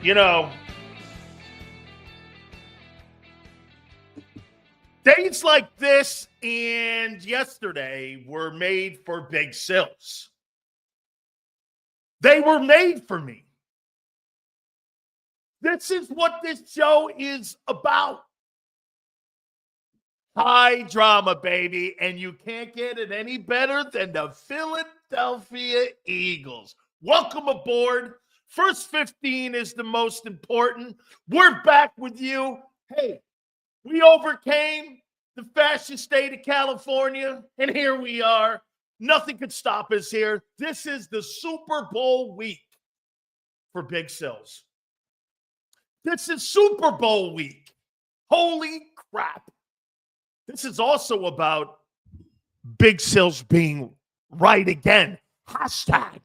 You know, days like this and yesterday were made for Big Silz. They were made for me. This is what this show is about. High drama, baby, and you can't get it any better than the Philadelphia Eagles. Welcome aboard. First 15 is the most important. We're back with you. Hey, we overcame the fascist state of California, and here we are. Nothing could stop us here. This is the Super Bowl week for Big Silz. This is Super Bowl week. Holy crap. This is also about Big Silz being right again. Hashtag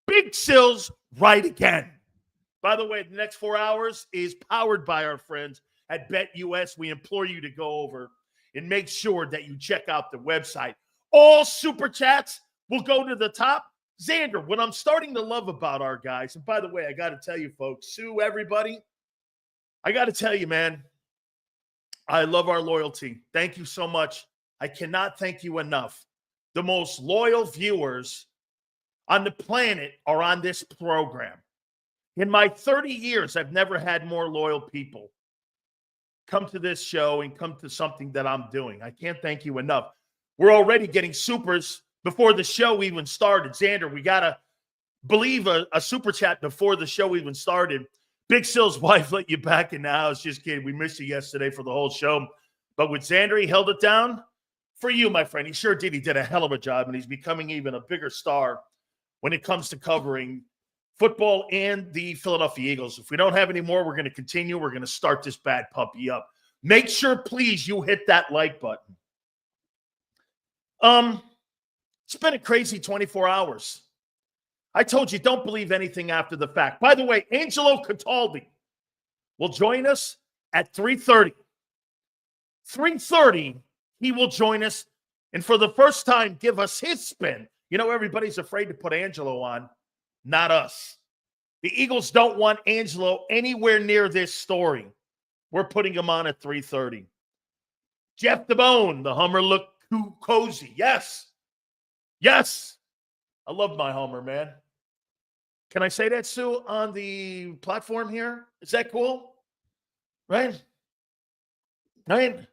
Big Silz right again. By the way, the next 4 hours is powered by our friends at BetUS. We implore you to go over and make sure that you check out the website. All super chats will go to the top. Zander, what I'm starting to love about our guys, and by the way, I got to tell you folks, Sue, everybody, I got to tell you, man, I love our loyalty. Thank you so much. I cannot thank you enough. The most loyal viewers on the planet are on this program. In my 30 years, I've never had more loyal people come to this show and come to something that I'm doing. I can't thank you enough. We're already getting supers before the show even started. Zander, we got to believe a super chat before the show even started. Big Sil's wife let you back in the house. Just kidding. We missed you yesterday for the whole show. But with Zander, he held it down for you, my friend. He sure did. He did a hell of a job, and he's becoming even a bigger star when it comes to covering football and the Philadelphia Eagles. If we don't have any more, we're going to continue. We're going to start this bad puppy up. Make sure, please, you hit that like button. It's been a crazy 24 hours. I told you, don't believe anything after the fact. By the way, Angelo Cataldi will join us at 3:30. 3:30, he will join us, and for the first time, give us his spin. You know, everybody's afraid to put Angelo on. Not us. The Eagles don't want Angelo anywhere near this story. We're putting him on at 3:30. Jeff DeBone, the Hummer looked cozy. Yes. Yes. I love my Hummer, man. Can I say that, Sue, on the platform here? Is that cool? Right? Right?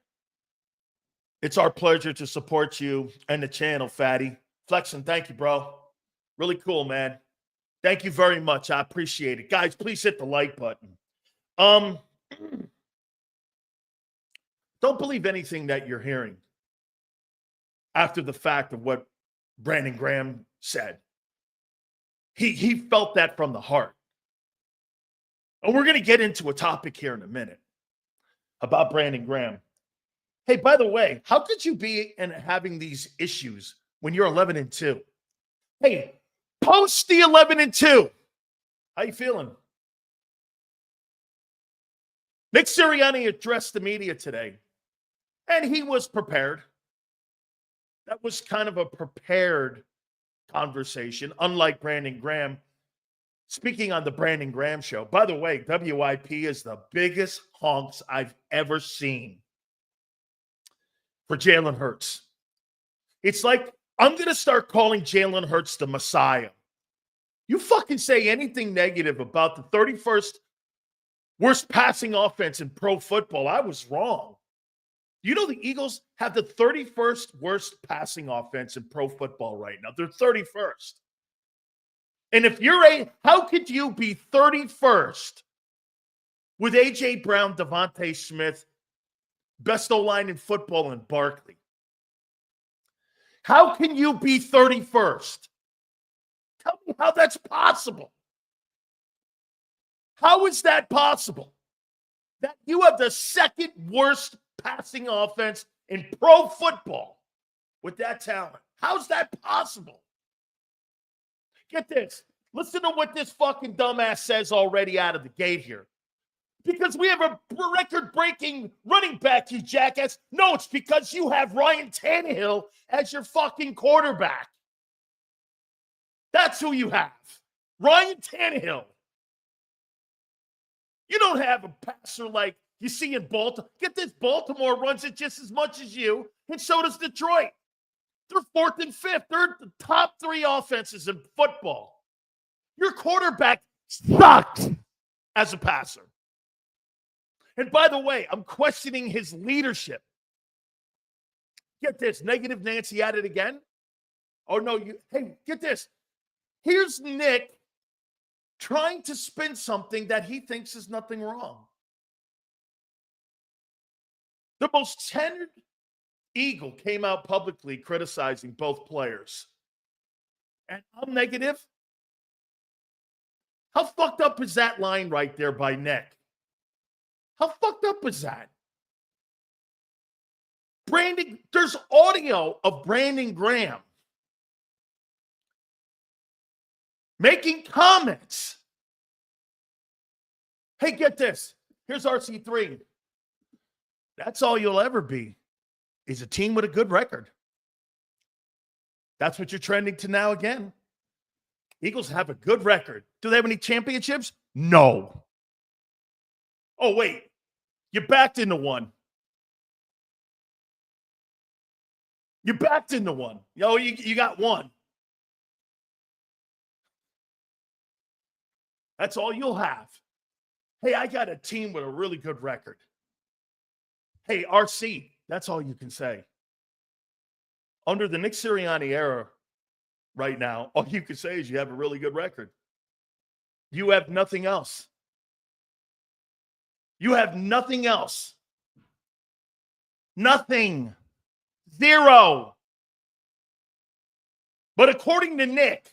It's our pleasure to support you and the channel, Fatty. Flexen, thank you, bro. Really cool, man. Thank you very much. I appreciate it. Guys, please hit the like button. Don't believe anything that you're hearing after the fact of what Brandon Graham said. He felt that from the heart. And we're going to get into a topic here in a minute about Brandon Graham. Hey, by the way, how could you be having these issues when you're 11-2? Hey, post the 11-2. How you feeling? Nick Sirianni addressed the media today, and he was prepared. That was kind of a prepared conversation, unlike Brandon Graham. Speaking on the Brandon Graham show, by the way, WIP is the biggest honks I've ever seen for Jalen Hurts. It's like, I'm going to start calling Jalen Hurts the Messiah. You fucking say anything negative about the 31st worst passing offense in pro football, I was wrong. You know the Eagles have the 31st worst passing offense in pro football right now. They're 31st. And if you're how could you be 31st with A.J. Brown, Devontae Smith, best O-line in football, and Barkley? How can you be 31st? Tell me how that's possible. How is that possible? That you have the second worst passing offense in pro football with that talent. How's that possible? Get this. Listen to what this fucking dumbass says already out of the gate here. Because we have a record-breaking running back, you jackass. No, it's because you have Ryan Tannehill as your fucking quarterback. That's who you have. Ryan Tannehill. You don't have a passer like you see in Baltimore. Get this, Baltimore runs it just as much as you, and so does Detroit. They're 4th and 5th. They're the top 3 offenses in football. Your quarterback sucks as a passer. And by the way, I'm questioning his leadership. Get this, negative Nancy at it again. Oh, no, hey, get this. Here's Nick trying to spin something that he thinks is nothing wrong. The most tenured Eagle came out publicly criticizing both players. And I'm negative. How fucked up is that line right there by Nick? How fucked up is that? Brandon, there's audio of Brandon Graham making comments. Hey, get this. Here's RC3. That's all you'll ever be, is a team with a good record. That's what you're trending to now again. Eagles have a good record. Do they have any championships? No. Oh, wait. You backed into one. You backed into one. Oh, you got one. That's all you'll have. Hey, I got a team with a really good record. Hey, RC, that's all you can say. Under the Nick Sirianni era right now, all you can say is you have a really good record. You have nothing else. You have nothing else. Nothing. Zero. But according to Nick,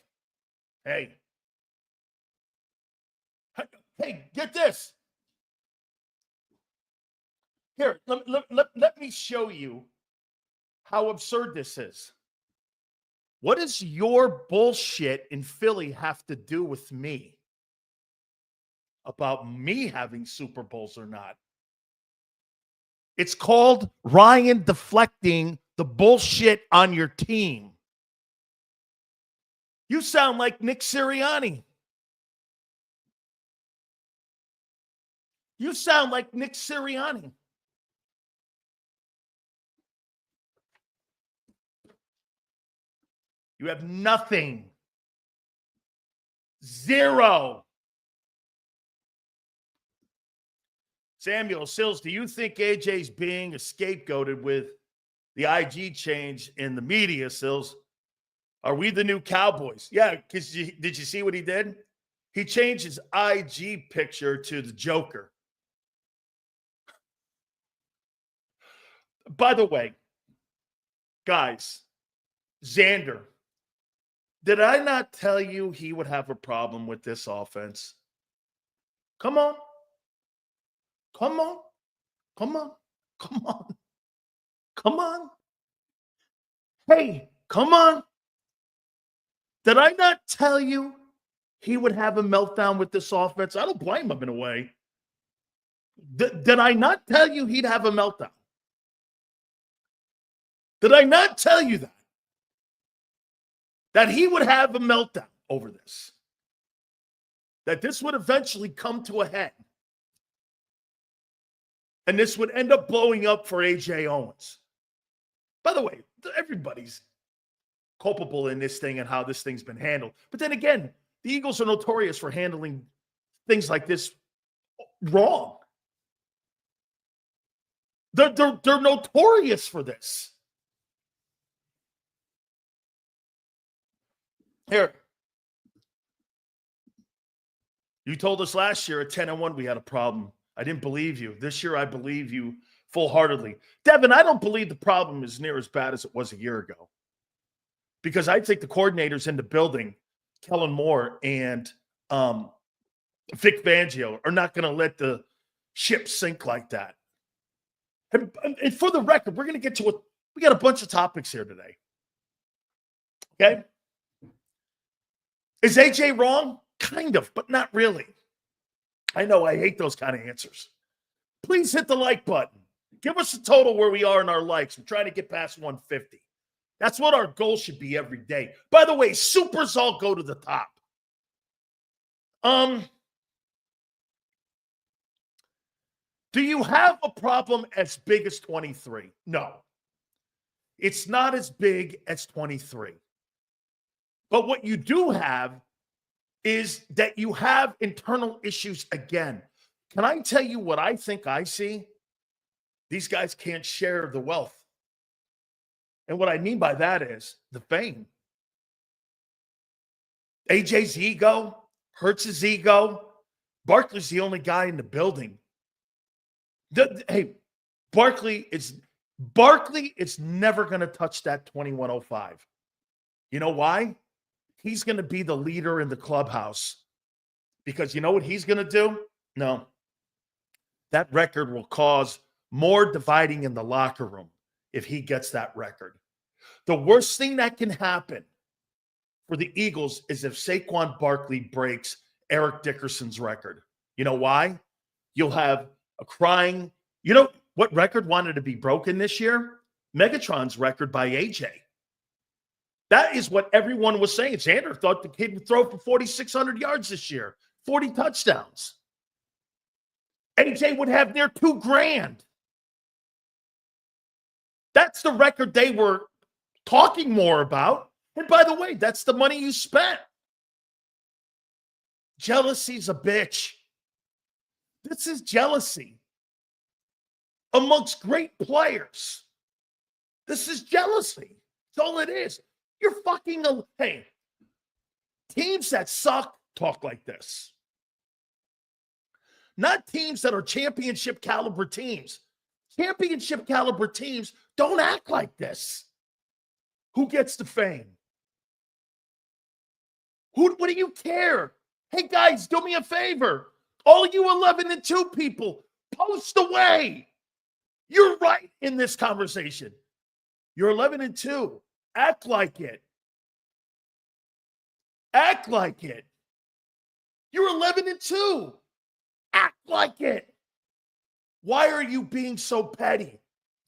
hey, get this. Here, let me show you how absurd this is. What does your bullshit in Philly have to do with me? About me having Super Bowls or not? It's called Ryan deflecting the bullshit on your team. You sound like Nick Sirianni. You sound like Nick Sirianni. You have nothing. Zero. Samuel Silz, do you think AJ's being scapegoated with the IG change in the media, Silz? Are we the new Cowboys? Yeah, because did you see what he did? He changed his IG picture to the Joker. By the way, guys, Zander, did I not tell you he would have a problem with this offense? Come on. Come on. Come on. Come on. Come on. Hey, come on. Did I not tell you he would have a meltdown with this offense? I don't blame him in a way. Did I not tell you he'd have a meltdown? Did I not tell you that? That he would have a meltdown over this? That this would eventually come to a head? And this would end up blowing up for A.J. Owens. By the way, everybody's culpable in this thing and how this thing's been handled. But then again, the Eagles are notorious for handling things like this wrong. They're notorious for this. Here. You told us last year at 10-1 we had a problem. I didn't believe you. This year I believe you full-heartedly. Devin, I don't believe the problem is near as bad as it was a year ago. Because I think the coordinators in the building, Kellen Moore and Vic Fangio, are not going to let the ship sink like that. And for the record, we're going to get to we got a bunch of topics here today. Okay? Is AJ wrong? Kind of, but not really. I know I hate those kind of answers. Please hit the like button. Give us a total where we are in our likes. We're trying to get past 150. That's what our goal should be every day. By the way, supers all go to the top. Do you have a problem as big as 23? No. It's not as big as 23. But what you do have is that you have internal issues again. Can I tell you what I think I see? These guys can't share the wealth. And what I mean by that is the fame. AJ's ego hurts his ego. Barkley's the only guy in the building. Barkley is never going to touch that 2105. You know why? He's going to be the leader in the clubhouse. Because you know what he's going to do? No. That record will cause more dividing in the locker room if he gets that record. The worst thing that can happen for the Eagles is if Saquon Barkley breaks Eric Dickerson's record. You know why? You'll have a crying. You know what record wanted to be broken this year? Megatron's record by AJ. That is what everyone was saying. Zander thought the kid would throw for 4,600 yards this year, 40 touchdowns. AJ would have near $2,000. That's the record they were talking more about. And by the way, that's the money you spent. Jealousy's a bitch. This is jealousy amongst great players. This is jealousy. That's all it is. You're fucking, hey, teams that suck talk like this. Not teams that are championship caliber teams. Championship caliber teams don't act like this. Who gets the fame? What do you care? Hey, guys, do me a favor. All of you 11-2 people, post away. You're right in this conversation. You're 11-2. Act like it. Act like it. You're 11-2. Act like it. Why are you being so petty?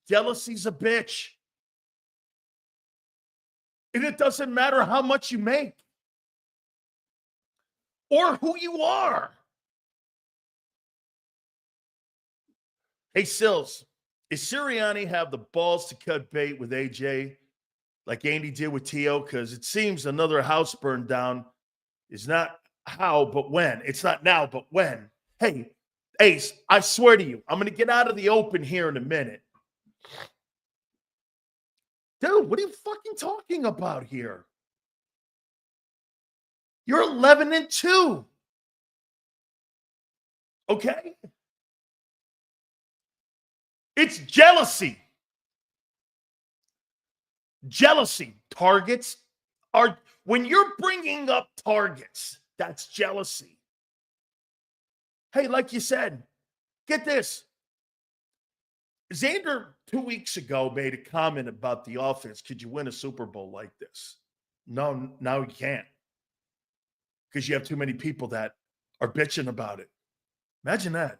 Jealousy's a bitch. And it doesn't matter how much you make or who you are. Hey, Silz, is Sirianni have the balls to cut bait with AJ like Andy did with T.O.? Because it seems another house burned down is not how, but when. It's not now, but when. Hey, Ace, I swear to you, I'm going to get out of the open here in a minute. Dude, what are you fucking talking about here? You're 11-2. Okay? It's jealousy. Jealousy. Targets are, when you're bringing up targets, that's jealousy. Hey, like you said, get this. Zander 2 weeks ago made a comment about the offense. Could you win a Super Bowl like this? No, now you can't. Because you have too many people that are bitching about it. Imagine that.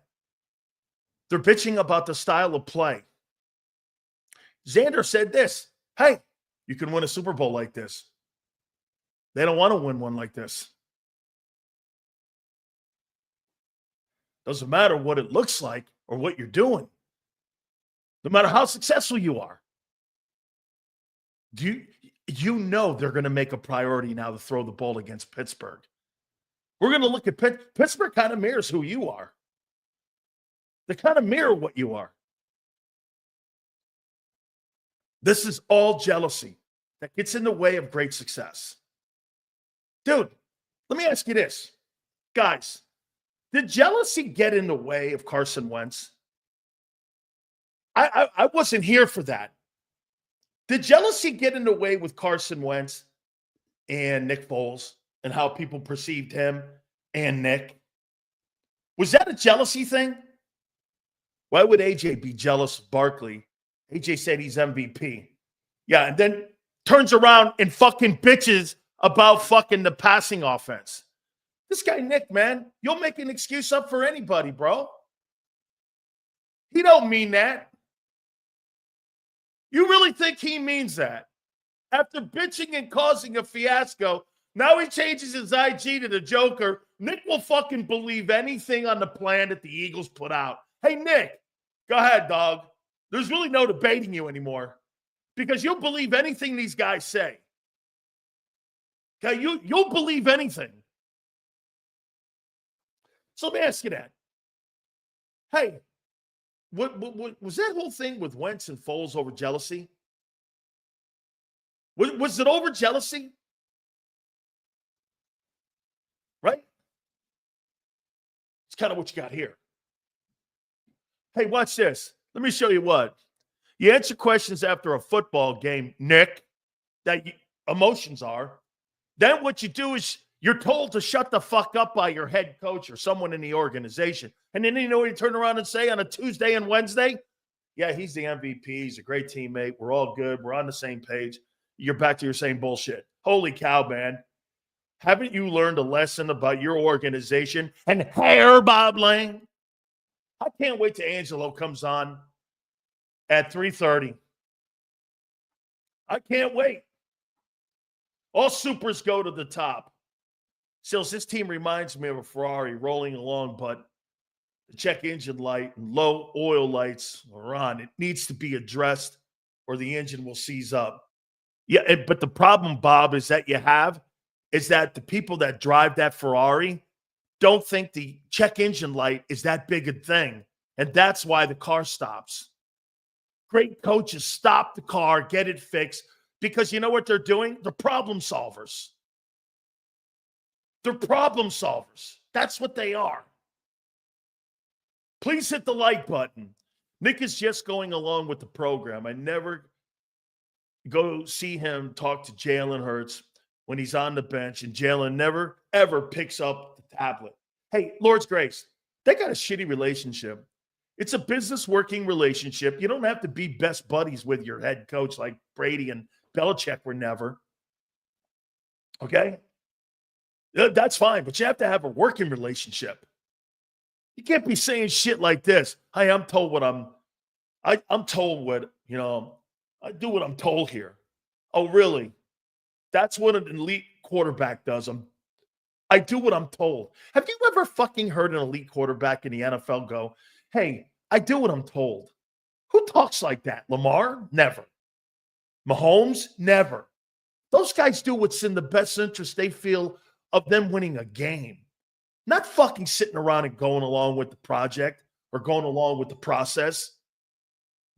They're bitching about the style of play. Zander said this. Hey, you can win a Super Bowl like this. They don't want to win one like this. Doesn't matter what it looks like or what you're doing. No matter how successful you are. You know they're going to make a priority now to throw the ball against Pittsburgh. We're going to look at Pittsburgh kind of mirrors who you are. They kind of mirror what you are. This is all jealousy that gets in the way of great success. Dude, let me ask you this. Guys, did jealousy get in the way of Carson Wentz? I wasn't here for that. Did jealousy get in the way with Carson Wentz and Nick Foles and how people perceived him and Nick? Was that a jealousy thing? Why would AJ be jealous of Barkley? AJ said he's MVP. Yeah, and then turns around and fucking bitches about fucking the passing offense. This guy, Nick, man, you'll make an excuse up for anybody, bro. He don't mean that. You really think he means that? After bitching and causing a fiasco, now he changes his IG to the Joker. Nick will fucking believe anything on the planet the Eagles put out. Hey, Nick, go ahead, dog. There's really no debating you anymore because you'll believe anything these guys say. Okay, you'll believe anything. So let me ask you that. Hey, what was that whole thing with Wentz and Foles over jealousy? Was it over jealousy? Right? It's kind of what you got here. Hey, watch this. Let me show you what. You answer questions after a football game, Nick, that emotions are. Then what you do is you're told to shut the fuck up by your head coach or someone in the organization. And then you know what you turn around and say on a Tuesday and Wednesday? Yeah, he's the MVP. He's a great teammate. We're all good. We're on the same page. You're back to your same bullshit. Holy cow, man. Haven't you learned a lesson about your organization and hair bobbling? I can't wait till Angelo comes on at 3:30. I can't wait. All supers go to the top. Silz, this team reminds me of a Ferrari rolling along, but the check engine light and low oil lights are on. It needs to be addressed or the engine will seize up. Yeah, but the problem, Bob, is that the people that drive that Ferrari don't think the check engine light is that big a thing. And that's why the car stops. Great coaches stop the car, get it fixed, because you know what they're doing? They're problem solvers. They're problem solvers. That's what they are. Please hit the like button. Nick is just going along with the program. I never go see him talk to Jalen Hurts when he's on the bench, and Jalen never, ever picks up the tablet. Hey, Lord's Grace, they got a shitty relationship. It's a business working relationship. You don't have to be best buddies with your head coach like Brady and Belichick were never. Okay? That's fine, but you have to have a working relationship. You can't be saying shit like this. Hey, I'm told what I'm told what, I do what I'm told here. Oh, really? That's what an elite quarterback does. I do what I'm told. Have you ever fucking heard an elite quarterback in the NFL go, hey, I do what I'm told? Who talks like that? Lamar? Never. Mahomes? Never. Those guys do what's in the best interest they feel of them winning a game. Not fucking sitting around and going along with the project or going along with the process.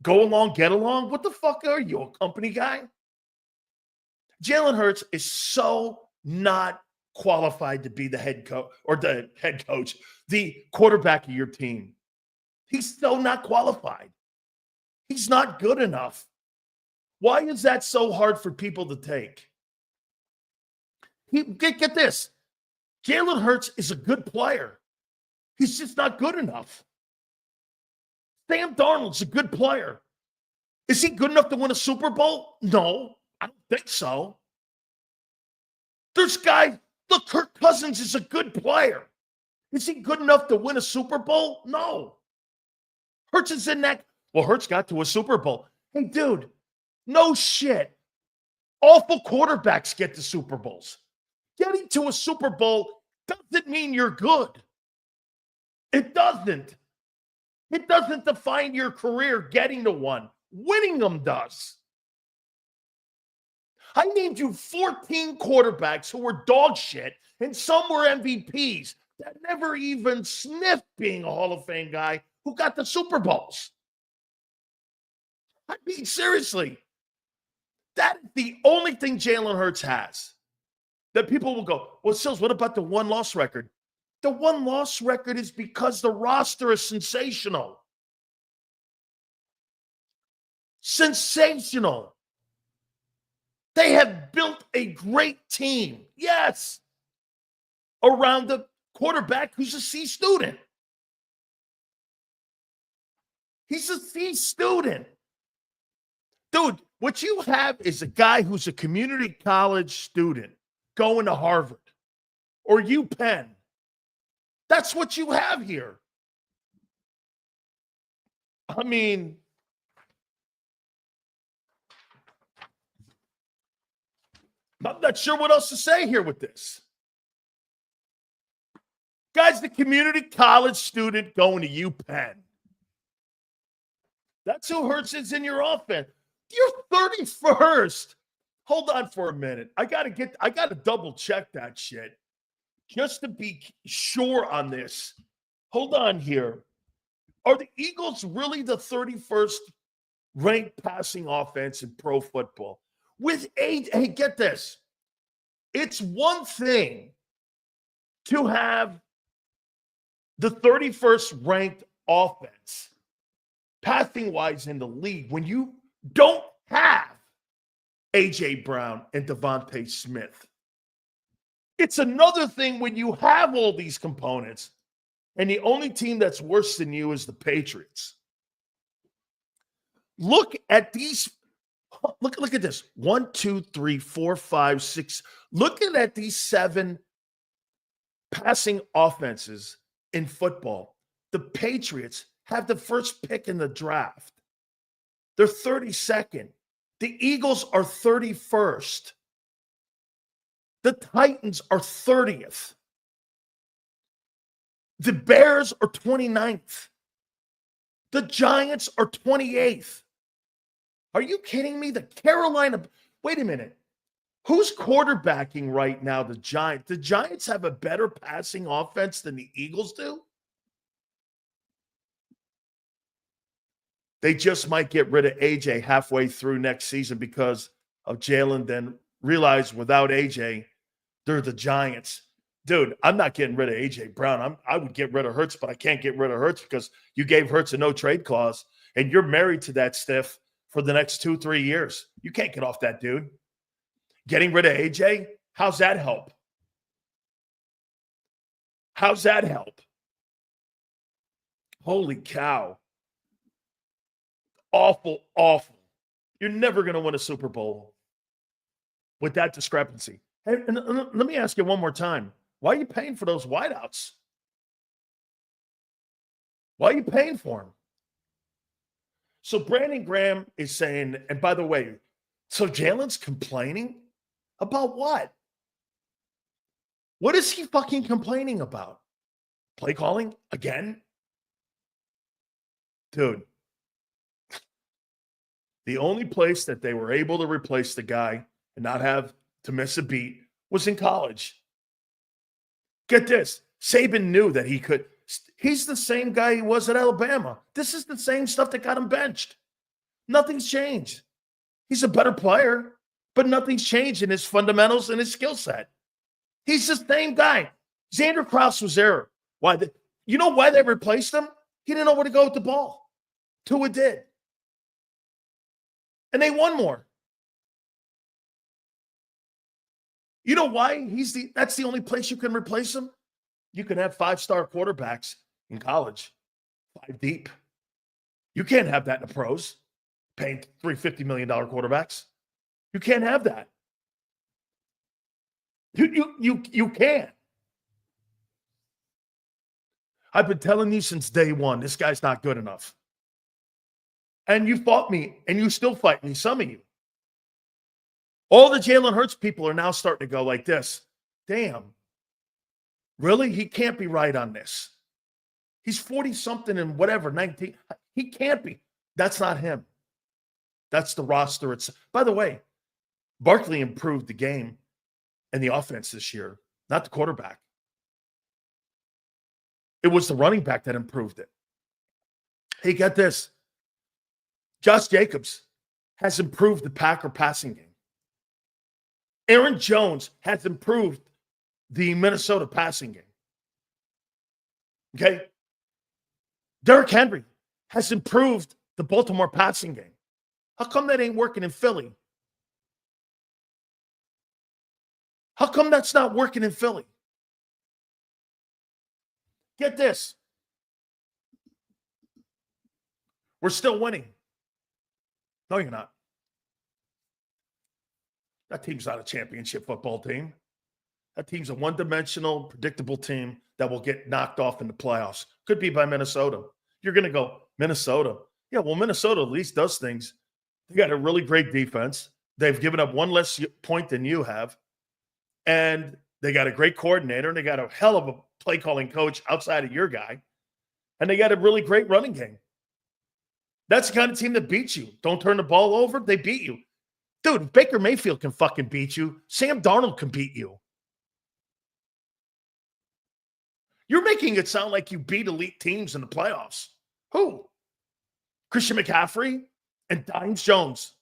Go along, get along. What the fuck are you, a company guy? Jalen Hurts is so not qualified to be the head coach the quarterback of your team. He's so not qualified. He's not good enough. Why is that so hard for people to take? Get this. Jalen Hurts is a good player. He's just not good enough. Sam Darnold's a good player. Is he good enough to win a Super Bowl? No, I don't think so. There's guys, look, Kirk Cousins is a good player. Is he good enough to win a Super Bowl? No. Hurts is in that. Well, Hurts got to a Super Bowl. Hey, dude, no shit. Awful quarterbacks get to Super Bowls. Getting to a Super Bowl doesn't mean you're good. It doesn't. It doesn't define your career getting to one. Winning them does. I named you 14 quarterbacks who were dog shit, and some were MVPs that never even sniffed being a Hall of Fame guy who got the Super Bowls. I mean, seriously. That is the only thing Jalen Hurts has. That people will go, well, Silz, what about the one-loss record? The one-loss record is because the roster is sensational. Sensational. They have built a great team, yes, around the quarterback who's a C student. He's a C student. Dude, what you have is a guy who's a community college student going to Harvard or UPenn. That's what you have here. I mean, I'm not sure what else to say here with this. Guy's the community college student going to UPenn. That's who Hurts is in your offense. You're 31st. Hold on for a minute. I gotta double check that shit just to be sure on this. Hold on here. Are the Eagles really the 31st ranked passing offense in pro football? With hey, get this. It's one thing to have the 31st ranked offense passing-wise in the league when you don't have A.J. Brown and Devontae Smith. It's another thing when you have all these components and the only team that's worse than you is the Patriots. Look at these. Look at this. 1, 2, 3, 4, 5, 6. Looking at these 7 passing offenses in football, the Patriots have the first pick in the draft. They're 32nd. The Eagles are 31st. The Titans are 30th. The Bears are 29th. The Giants are 28th. Are you kidding me? The Carolina, wait a minute. Who's quarterbacking right now? The Giants. The Giants have a better passing offense than the Eagles do? They just might get rid of AJ halfway through next season because of Jalen, then realize without AJ, they're the Giants. Dude, I'm not getting rid of AJ Brown. I would get rid of Hurts, but I can't get rid of Hurts because you gave Hurts a no-trade clause, and you're married to that stiff for the next 2-3 years. You can't get off that dude. Getting rid of AJ, how's that help? How's that help? Holy cow. Awful, awful. You're never going to win a Super Bowl with that discrepancy. Hey, and let me ask you one more time. Why are you paying for those wideouts? Why are you paying for them? So Brandon Graham is saying, and by the way, so Jalen's complaining about what? What is he fucking complaining about? Play calling again? Dude. The only place that they were able to replace the guy and not have to miss a beat was in college. Get this. Saban knew that he could. He's the same guy he was at Alabama. This is the same stuff that got him benched. Nothing's changed. He's a better player, but nothing's changed in his fundamentals and his skill set. He's the same guy. Zander Krause was there. You know why they replaced him? He didn't know where to go with the ball. Tua did. And they won more. You know why? That's the only place you can replace him. You can have 5-star quarterbacks in college, 5 deep. You can't have that in the pros, paying $350 million quarterbacks. You can't have that. You can't. I've been telling you since day one, this guy's not good enough. And you fought me, and you still fight me, some of you. All the Jalen Hurts people are now starting to go like this. Damn. Really? He can't be right on this. He's 40-something and whatever, 19. He can't be. That's not him. That's the roster. By the way, Barkley improved the game and the offense this year, not the quarterback. It was the running back that improved it. Hey, get this. Josh Jacobs has improved the Packer passing game. Aaron Jones has improved the Minnesota passing game. Okay? Derrick Henry has improved the Baltimore passing game. How come that ain't working in Philly? How come that's not working in Philly? Get this. We're still winning. No, you're not. That team's not a championship football team. That team's a one-dimensional, predictable team that will get knocked off in the playoffs. Could be by Minnesota. You're going to go, Minnesota. Yeah, well, Minnesota at least does things. They got a really great defense. They've given up one less point than you have. And they got a great coordinator, and they got a hell of a play calling coach outside of your guy. And they got a really great running game. That's the kind of team that beats you. Don't turn the ball over, they beat you. Dude, if Baker Mayfield can fucking beat you, Sam Darnold can beat you. You're making it sound like you beat elite teams in the playoffs. Who? Christian McCaffrey and Dimes Jones.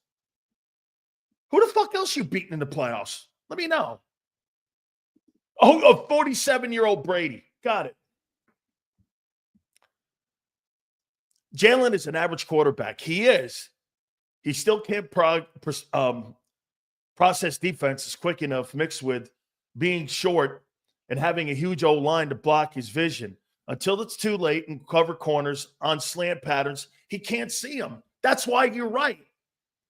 Who the fuck else you beaten in the playoffs? Let me know. Oh, a 47-year-old Brady. Got it. Jalen is an average quarterback. He is. He still can't process defenses quick enough, mixed with being short and having a huge O-line to block his vision. Until it's too late and cover corners on slant patterns, he can't see them. That's why you're right.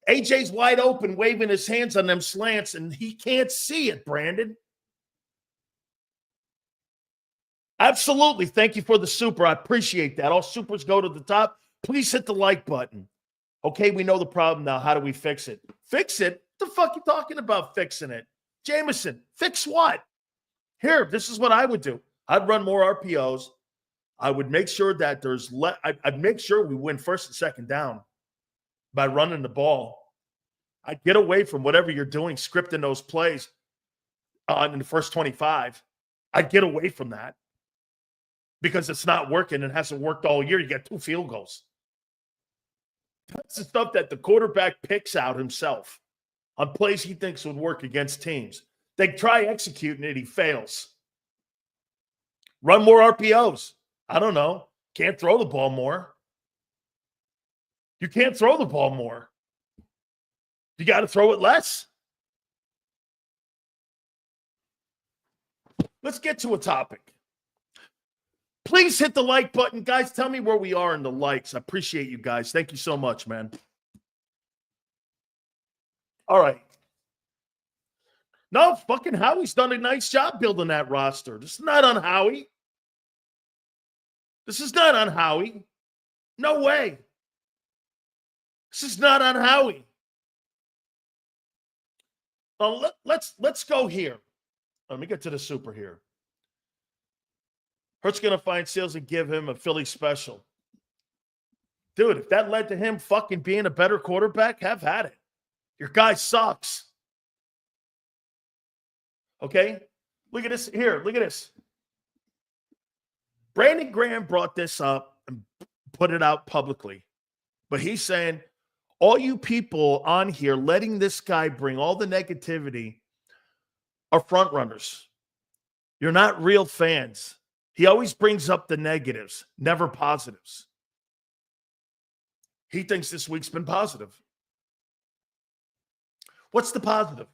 AJ's wide open, waving his hands on them slants, and he can't see it, Brandon. Absolutely. Thank you for the super. I appreciate that. All supers go to the top. Please hit the like button. Okay, we know the problem now. How do we fix it? Fix it? What the fuck are you talking about fixing it? Jameson, fix what? Here, this is what I would do. I'd run more RPOs. I would make sure that I'd make sure we win first and second down by running the ball. I'd get away from whatever you're doing, scripting those plays in the first 25. I'd get away from that because it's not working and hasn't worked all year. You got 2 field goals. That's the stuff that the quarterback picks out himself on plays he thinks would work against teams. They try executing it, he fails. Run more RPOs. I don't know. Can't throw the ball more. You can't throw the ball more. You got to throw it less. Let's get to a topic. Please hit the like button. Guys, tell me where we are in the likes. I appreciate you guys. Thank you so much, man. All right. No, fucking Howie's done a nice job building that roster. This is not on Howie. This is not on Howie. No way. This is not on Howie. Let's go here. Let me get to the super here. Hurt's going to find Silz and give him a Philly special. Dude, if that led to him fucking being a better quarterback, have at it. Your guy sucks. Okay? Look at this here. Look at this. Brandon Graham brought this up and put it out publicly. But he's saying, all you people on here letting this guy bring all the negativity are front runners. You're not real fans. He always brings up the negatives, never positives. He thinks this week's been positive. What's the positive?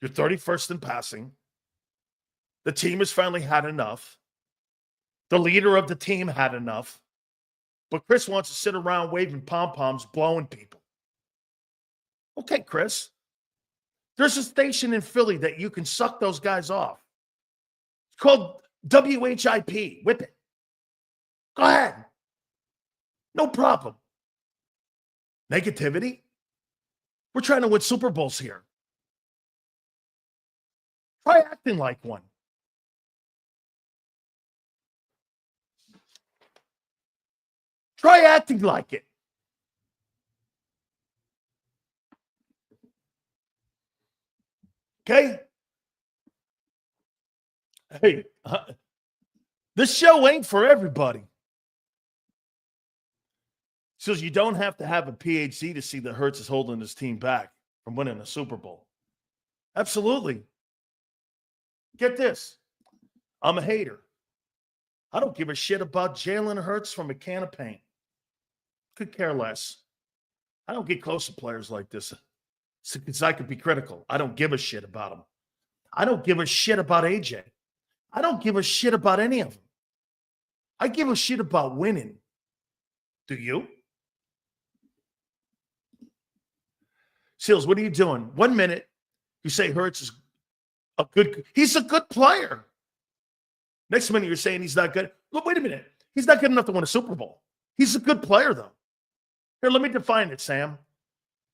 You're 31st in passing. The team has finally had enough. The leader of the team had enough. But Chris wants to sit around waving pom-poms, blowing people. Okay, Chris. There's a station in Philly that you can suck those guys off. It's called WHIP. Whip it. Go ahead. No problem. Negativity? We're trying to win Super Bowls here. Try acting like one. Try acting like it. Okay? Hey, this show ain't for everybody. So you don't have to have a PhD to see that Hurts is holding his team back from winning a Super Bowl. Absolutely. Get this. I'm a hater. I don't give a shit about Jalen Hurts from a can of paint. Could care less. I don't get close to players like this because I could be critical. I don't give a shit about them. I don't give a shit about AJ. I don't give a shit about any of them. I give a shit about winning. Do you? Silz, what are you doing? 1 minute, you say Hurts is he's a good player. Next minute, you're saying he's not good. Look, wait a minute. He's not good enough to win a Super Bowl. He's a good player, though. Here, let me define it, Sam.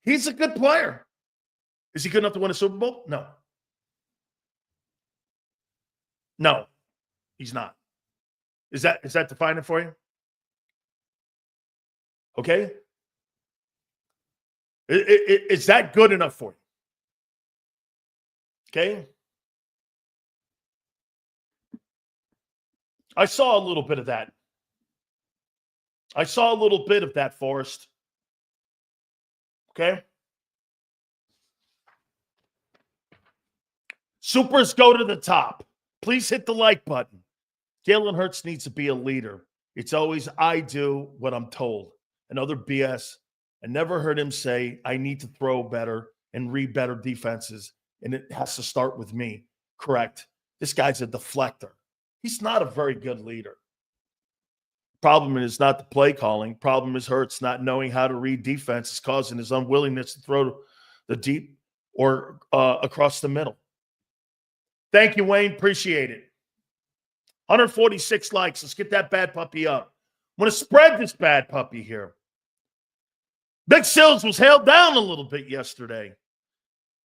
He's a good player. Is he good enough to win a Super Bowl? No. No, he's not. Is that defining for you? Okay. Is that good enough for you? Okay. I saw a little bit of that. I saw a little bit of that, Forrest. Okay. Supers go to the top. Please hit the like button. Jalen Hurts needs to be a leader. It's always, I do what I'm told. Another BS. I never heard him say, I need to throw better and read better defenses, and it has to start with me. Correct. This guy's a deflector. He's not a very good leader. Problem is not the play calling. Problem is Hurts not knowing how to read defense is causing his unwillingness to throw the deep or across the middle. Thank you, Wayne. Appreciate it. 146 likes. Let's get that bad puppy up. I'm going to spread this bad puppy here. Big Silz was held down a little bit yesterday.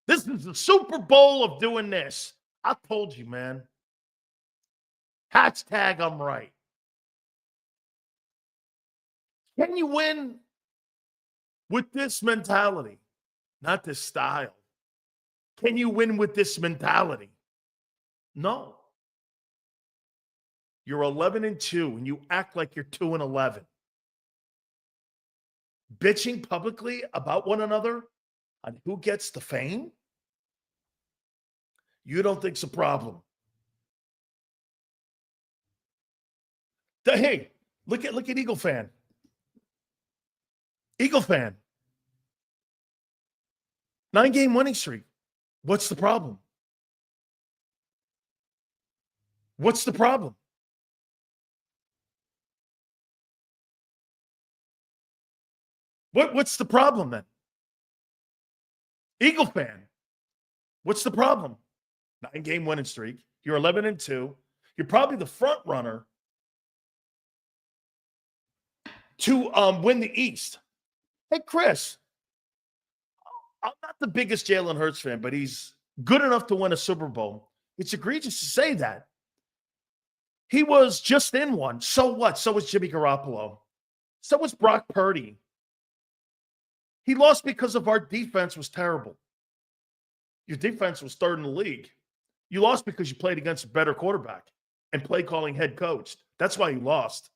This is the Super Bowl of doing this. I told you, man. Hashtag I'm right. Can you win with this mentality? Not this style. Can you win with this mentality? No. You're 11-2, and you act like you're 2-11. Bitching publicly about one another on who gets the fame? You don't think's a problem. Hey, look at Eagle fan. Eagle fan. 9-game winning streak. What's the problem? What's the problem? What's the problem then? Eagle fan. What's the problem? 9-game winning streak. You're 11-2. You're probably the front runner to win the East. Hey, Chris, I'm not the biggest Jalen Hurts fan, but he's good enough to win a Super Bowl. It's egregious to say that. He was just in one. So what? So was Jimmy Garoppolo. So was Brock Purdy. He lost because of our defense was terrible. Your defense was third in the league. You lost because you played against a better quarterback and play calling head coach. That's why you lost.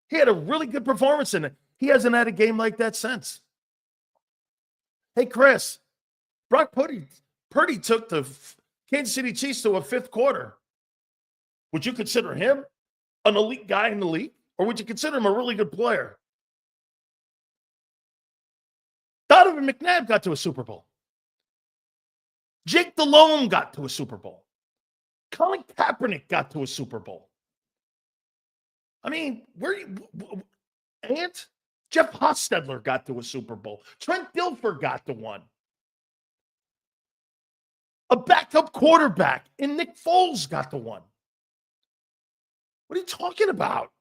He had a really good performance in it. He hasn't had a game like that since. Hey, Chris, Brock Purdy took the Kansas City Chiefs to a fifth quarter. Would you consider him an elite guy in the league? Or would you consider him a really good player? Donovan McNabb got to a Super Bowl. Jake Delhomme got to a Super Bowl. Colin Kaepernick got to a Super Bowl. I mean, Jeff Hostetler got to a Super Bowl. Trent Dilfer got to one. A backup quarterback in Nick Foles got to one. What are you talking about?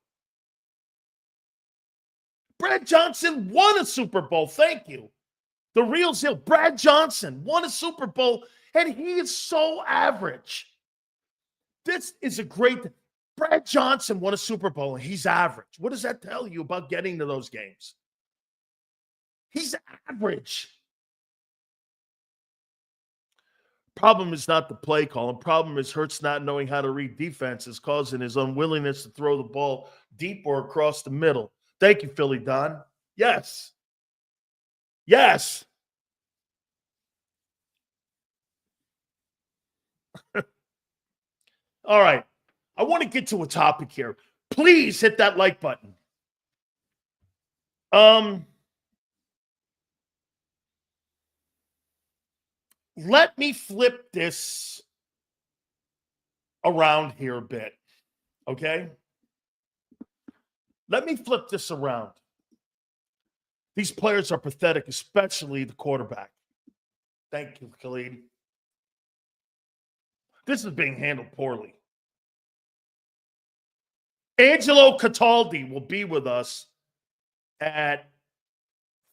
Brad Johnson won a Super Bowl. Thank you. The real deal. Brad Johnson won a Super Bowl, and he is so average. This is a great. Brad Johnson won a Super Bowl, and he's average. What does that tell you about getting to those games? He's average. Problem is not the play call. The problem is Hurts not knowing how to read defenses, causing his unwillingness to throw the ball deep or across the middle. Thank you, Philly Don. Yes. Yes. All right. I want to get to a topic here. Please hit that like button. Let me flip this around here a bit, okay? Let me flip this around. These players are pathetic, especially the quarterback. Thank you, Khalid. This is being handled poorly. Angelo Cataldi will be with us at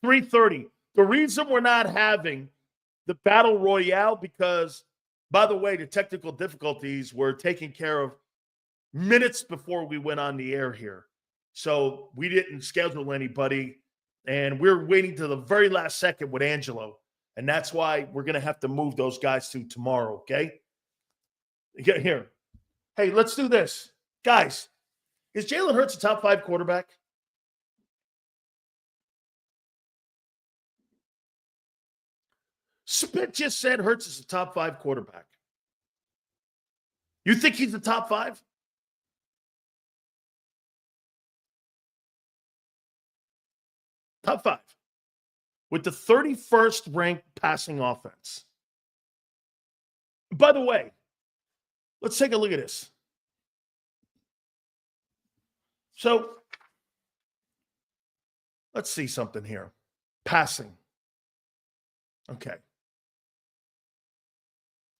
3:30. The reason we're not having the Battle Royale because By the way, the technical difficulties were taken care of minutes before we went on the air here. So we didn't schedule anybody, and we're waiting to the very last second with Angelo. And that's why we're going to have to move those guys to tomorrow, okay? Get here. Hey, let's do this. Guys, is Jalen Hurts a top 5 quarterback? Spit just said Hurts is a top 5 quarterback. You think he's the top 5? Top 5. With the 31st ranked passing offense. By the way, let's take a look at this. So, let's see something here. Passing. Okay.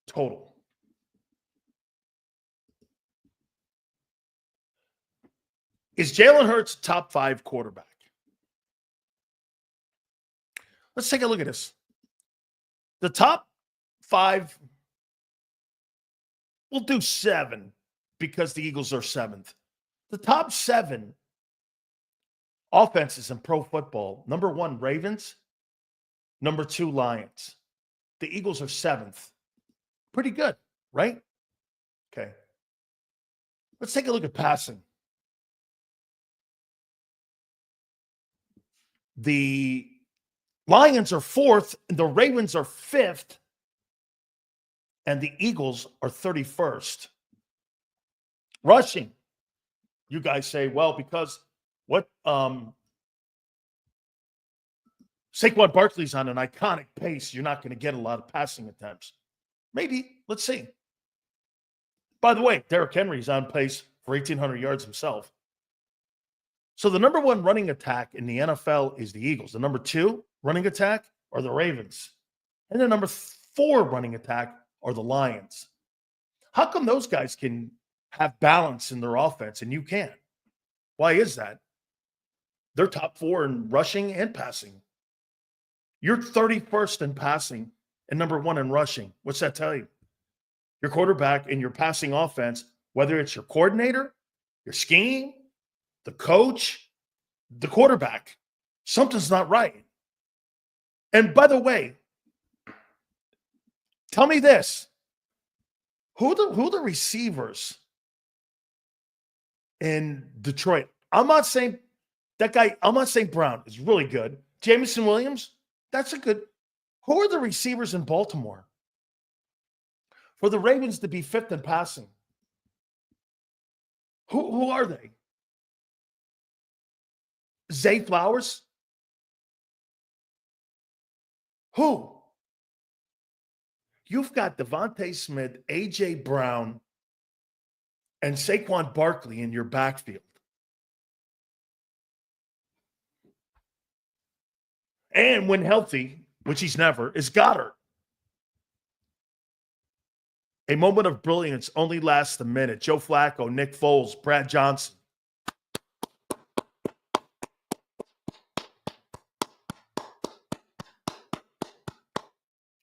Total. Is Jalen Hurts top 5 quarterback? Let's take a look at this. The top 5, we'll do 7 because the Eagles are 7th. The top 7 offenses in pro football, number 1, Ravens, number 2, Lions. The Eagles are 7th. Pretty good, right? Okay. Let's take a look at passing. The Lions are 4th, the Ravens are 5th, and the Eagles are 31st. Rushing. You guys say, well, because what Saquon Barkley's on an iconic pace, you're not going to get a lot of passing attempts. Maybe. Let's see. By the way, Derrick Henry's on pace for 1,800 yards himself. So the number 1 running attack in the NFL is the Eagles. The number 2 running attack are the Ravens. And the number 4 running attack are the Lions. How come those guys can have balance in their offense and you can't? Why is that? They're top 4 in rushing and passing. You're 31st in passing and number 1 in rushing. What's that tell you? Your quarterback and your passing offense, whether it's your coordinator, your scheme, the coach, the quarterback, something's not right. And by the way, tell me this. Who are the receivers in Detroit? I'm not saying Brown is really good. Jameson Williams, that's a good. Who are the receivers in Baltimore? For the Ravens to be 5th in passing. Who are they? Zay Flowers? Who? You've got Devontae Smith, A.J. Brown, and Saquon Barkley in your backfield. And when healthy, which he's never, is Goddard. A moment of brilliance only lasts a minute. Joe Flacco, Nick Foles, Brad Johnson.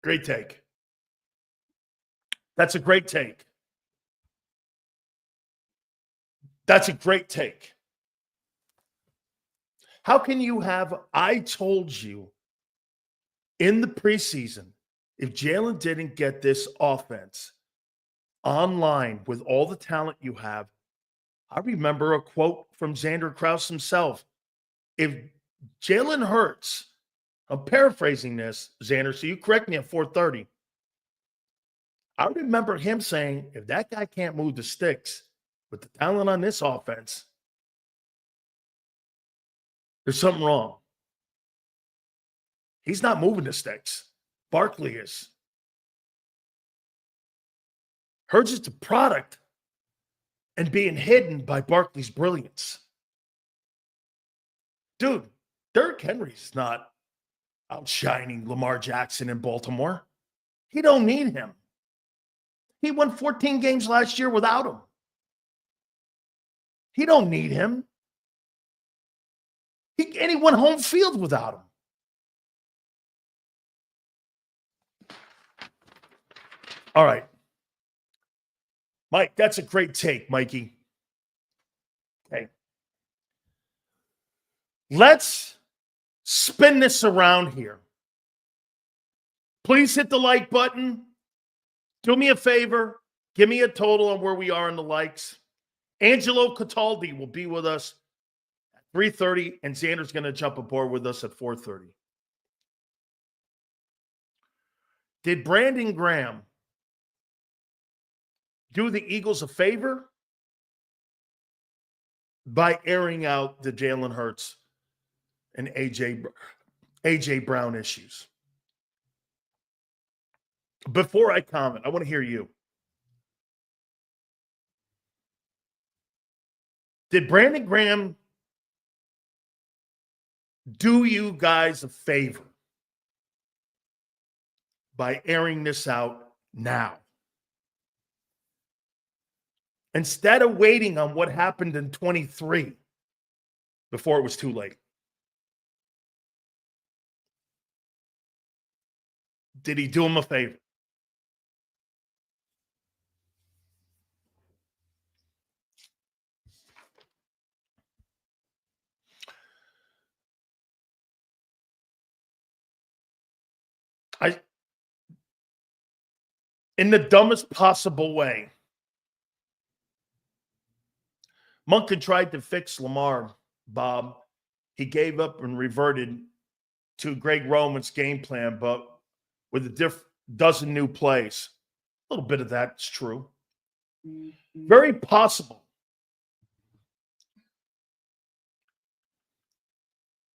Great take. That's a great take. That's a great take. How can you have, I told you in the preseason, if Jalen didn't get this offense online with all the talent you have, I remember a quote from Zander Krause himself. If Jalen Hurts, I'm paraphrasing this, Zander, so you correct me at 4:30. I remember him saying, if that guy can't move the sticks with the talent on this offense, there's something wrong. He's not moving the sticks. Barkley is. Hurts is the product and being hidden by Barkley's brilliance. Dude, Derrick Henry's not outshining Lamar Jackson in Baltimore. He don't need him. He won 14 games last year without him. He don't need him. And he went home field without him. All right. Mike, that's a great take, Mikey. Okay. Let's spin this around here. Please hit the like button. Do me a favor. Give me a total on where we are in the likes. Angelo Cataldi will be with us at 3:30, and Zander's going to jump aboard with us at 4:30. Did Brandon Graham do the Eagles a favor by airing out the Jalen Hurts and A.J. Brown issues? Before I comment, I want to hear you. Did Brandon Graham do you guys a favor by airing this out now? Instead of waiting on what happened in 23 before it was too late. Did he do him a favor? In the dumbest possible way, Monken tried to fix Lamar, Bob. He gave up and reverted to Greg Roman's game plan, but with a dozen new plays. A little bit of that's true. Very possible.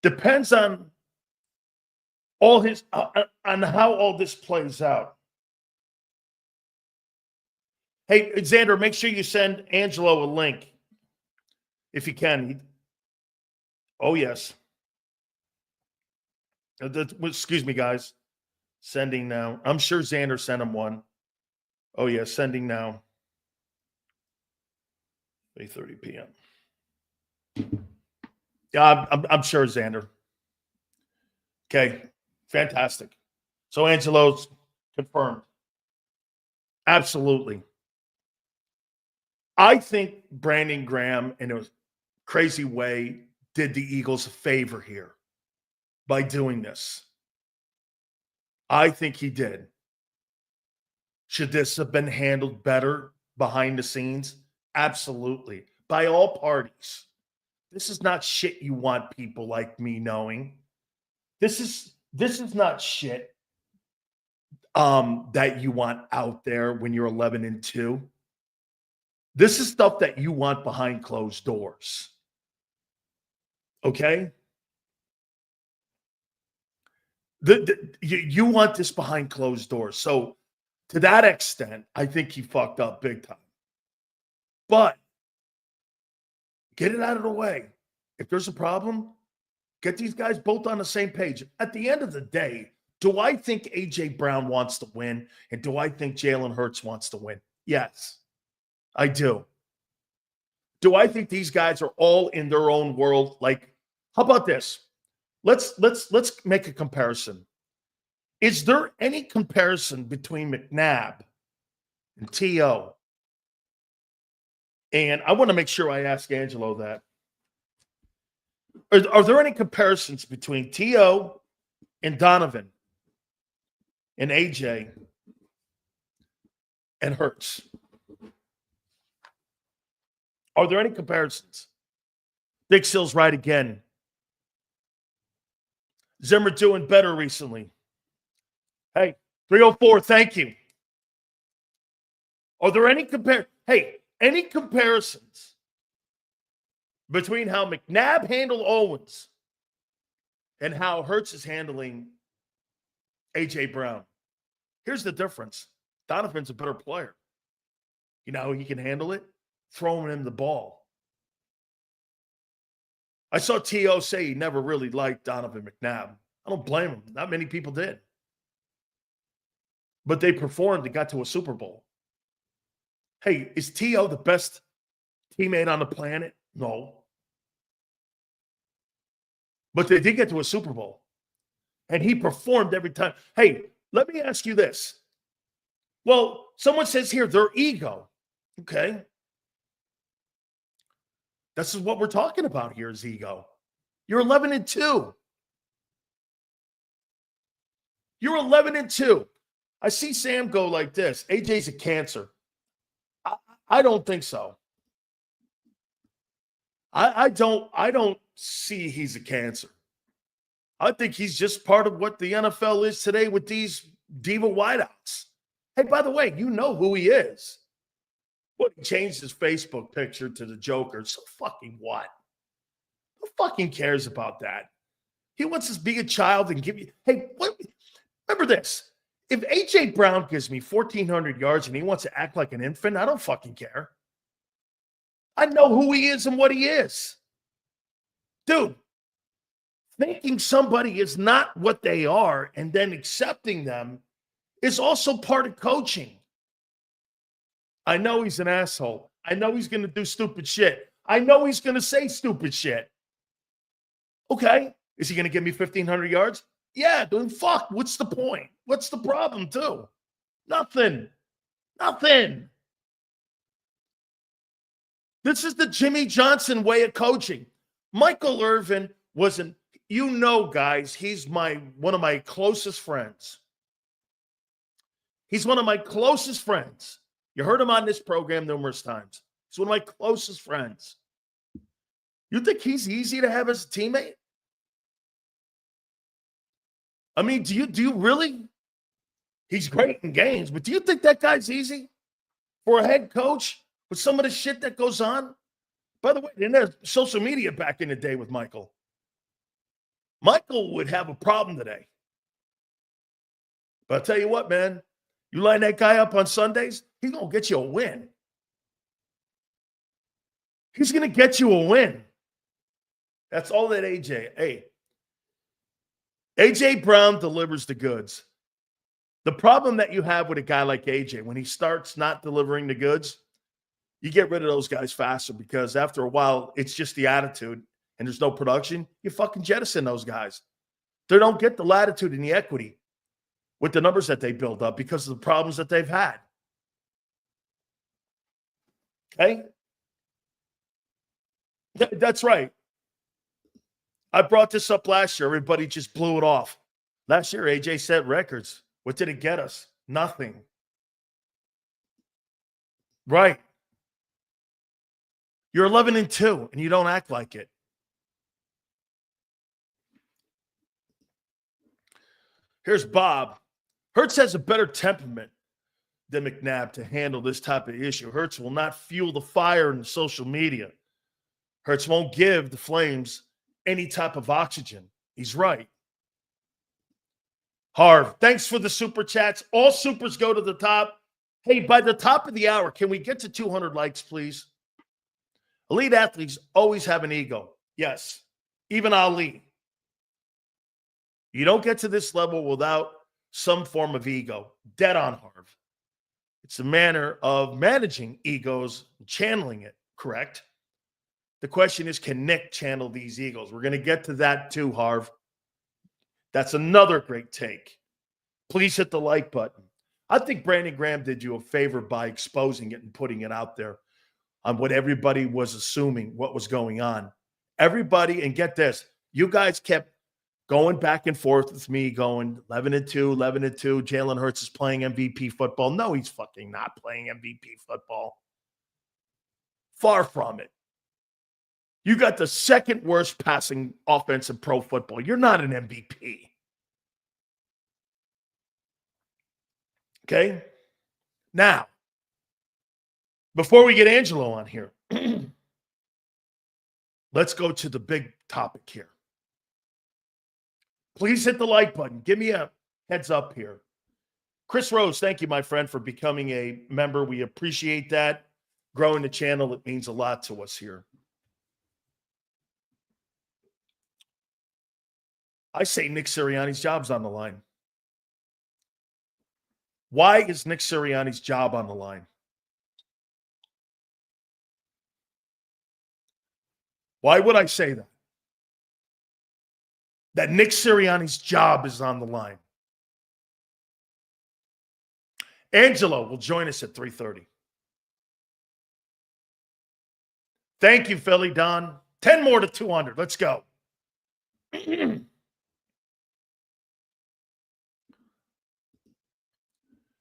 Depends on all his on how all this plays out. Hey, Zander, make sure you send Angelo a link if you can. Oh, yes. Excuse me, guys. Sending now. I'm sure Zander sent him one. Oh, yeah, sending now. 8:30 p.m. Yeah, I'm sure, Zander. Okay, fantastic. So Angelo's confirmed. Absolutely. I think Brandon Graham, in a crazy way, did the Eagles a favor here by doing this. I think he did. Should this have been handled better behind the scenes? Absolutely. By all parties. This is not shit you want people like me knowing. This is not shit that you want out there when you're 11-2. This is stuff that you want behind closed doors. Okay? You want this behind closed doors. So to that extent, I think he fucked up big time. But get it out of the way. If there's a problem, get these guys both on the same page. At the end of the day, do I think A.J. Brown wants to win? And do I think Jalen Hurts wants to win? Yes, I do. Do I think these guys are all in their own world? Like, how about this? Let's make a comparison. Is there any comparison between McNabb and T.O.? And I want to make sure I ask Angelo that. Are there any comparisons between T.O. and Donovan and A.J. and Hurts? Are there any comparisons? Big Silz right again. Zimmer doing better recently. Hey, 304, thank you. Are there any any comparisons between how McNabb handled Owens and how Hurts is handling A.J. Brown? Here's the difference. Donovan's a better player. You know how he can handle it? Throwing him the ball. I saw T.O. say he never really liked Donovan McNabb. I don't blame him. Not many people did. But they performed and got to a Super Bowl. Hey, is T.O. the best teammate on the planet? No. But they did get to a Super Bowl. And he performed every time. Hey, let me ask you this. Well, someone says here, their ego. Okay. This is what we're talking about here is ego. You're 11-2. You're 11-2. I see Sam go like this. AJ's a cancer. I don't think so. I don't see he's a cancer. I think he's just part of what the NFL is today with these diva wideouts. Hey, by the way, you know who he is. Well, he changed his Facebook picture to the Joker. So fucking what? Who fucking cares about that? He wants to be a child and give you. Hey, what? Remember this. If A.J. Brown gives me 1,400 yards and he wants to act like an infant, I don't fucking care. I know who he is and what he is. Dude, thinking somebody is not what they are and then accepting them is also part of coaching. I know he's an asshole. I know he's going to do stupid shit. I know he's going to say stupid shit. Okay. Is he going to give me 1,500 yards? Yeah, then fuck. What's the point? What's the problem, too? Nothing. This is the Jimmy Johnson way of coaching. Michael Irvin wasn't, guys, he's one of my closest friends. He's one of my closest friends. You heard him on this program numerous times. He's one of my closest friends. You think he's easy to have as a teammate? I mean, do you really? He's great in games, but do you think that guy's easy for a head coach with some of the shit that goes on? By the way, they didn't have social media back in the day with Michael. Michael would have a problem today. But I'll tell you what, man, you line that guy up on Sundays, he's going to get you a win. He's going to get you a win. That's all that AJ. Hey, AJ Brown delivers the goods. The problem that you have with a guy like AJ, when he starts not delivering the goods, you get rid of those guys faster because after a while, it's just the attitude and there's no production. You fucking jettison those guys. They don't get the latitude and the equity with the numbers that they build up because of the problems that they've had. Okay? That's right. I brought this up last year. Everybody just blew it off. Last year, AJ set records. What did it get us? Nothing. Right. You're 11-2, and you don't act like it. Here's Bob. Hurts has a better temperament than McNabb to handle this type of issue. Hurts will not fuel the fire in social media. Hurts won't give the Flames any type of oxygen. He's right. Harv, thanks for the super chats. All supers go to the top. Hey, by the top of the hour, can we get to 200 likes, please? Elite athletes always have an ego. Yes, even Ali. You don't get to this level without some form of ego. Dead on, Harv. It's a manner of managing egos, channeling it, correct? The question is, can Nick channel these egos? We're going to get to that too, Harv. That's another great take. Please hit the like button. I think Brandon Graham did you a favor by exposing it and putting it out there on what everybody was assuming what was going on. Everybody, and get this, you guys kept going back and forth with me going 11-2, 11-2. Jalen Hurts is playing MVP football. No, he's fucking not playing MVP football. Far from it. You got the second worst passing offense in pro football. You're not an MVP. Okay? Now, before we get Angelo on here, let's go to the big topic here. Please hit the like button. Give me a heads up here. Chris Rose, thank you, my friend, for becoming a member. We appreciate that. Growing the channel, it means a lot to us here. I say Nick Sirianni's job's on the line. Why is Nick Sirianni's job on the line? Why would I say that? That Nick Sirianni's job is on the line. Angelo will join us at 3:30. Thank you, Philly Don. 10 more to 200. Let's go.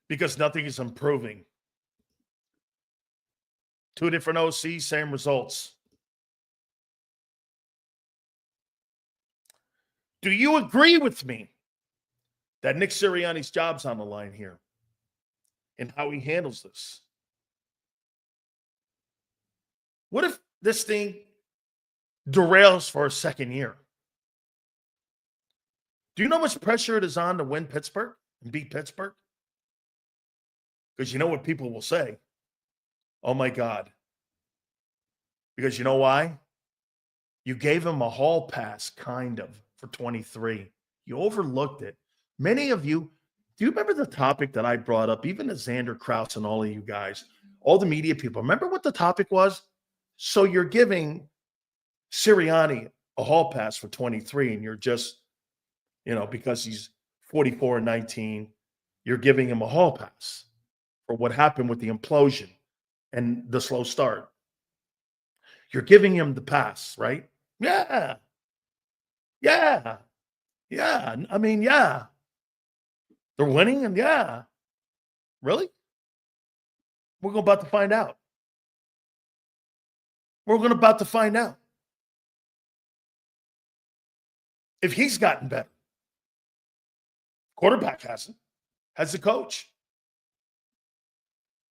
Because nothing is improving. Two different OCs, same results. Do you agree with me that Nick Sirianni's job's on the line here and how he handles this? What if this thing derails for a second year? Do you know how much pressure it is on to win Pittsburgh and beat Pittsburgh? Because you know what people will say. Oh, my God. Because you know why? You gave him a hall pass, kind of, for 23. You overlooked it. Many of you, do you remember the topic that I brought up, even to Zander, Krause, and all of you guys, all the media people? Remember what the topic was? So you're giving Sirianni a hall pass for 23, and you're just, because he's 44 and 19, you're giving him a hall pass for what happened with the implosion and the slow start. You're giving him the pass, right? Yeah. Yeah. Yeah. I mean, yeah. They're winning, and yeah. Really? We're about to find out. We're about to find out. If he's gotten better. Quarterback hasn't. Has the coach.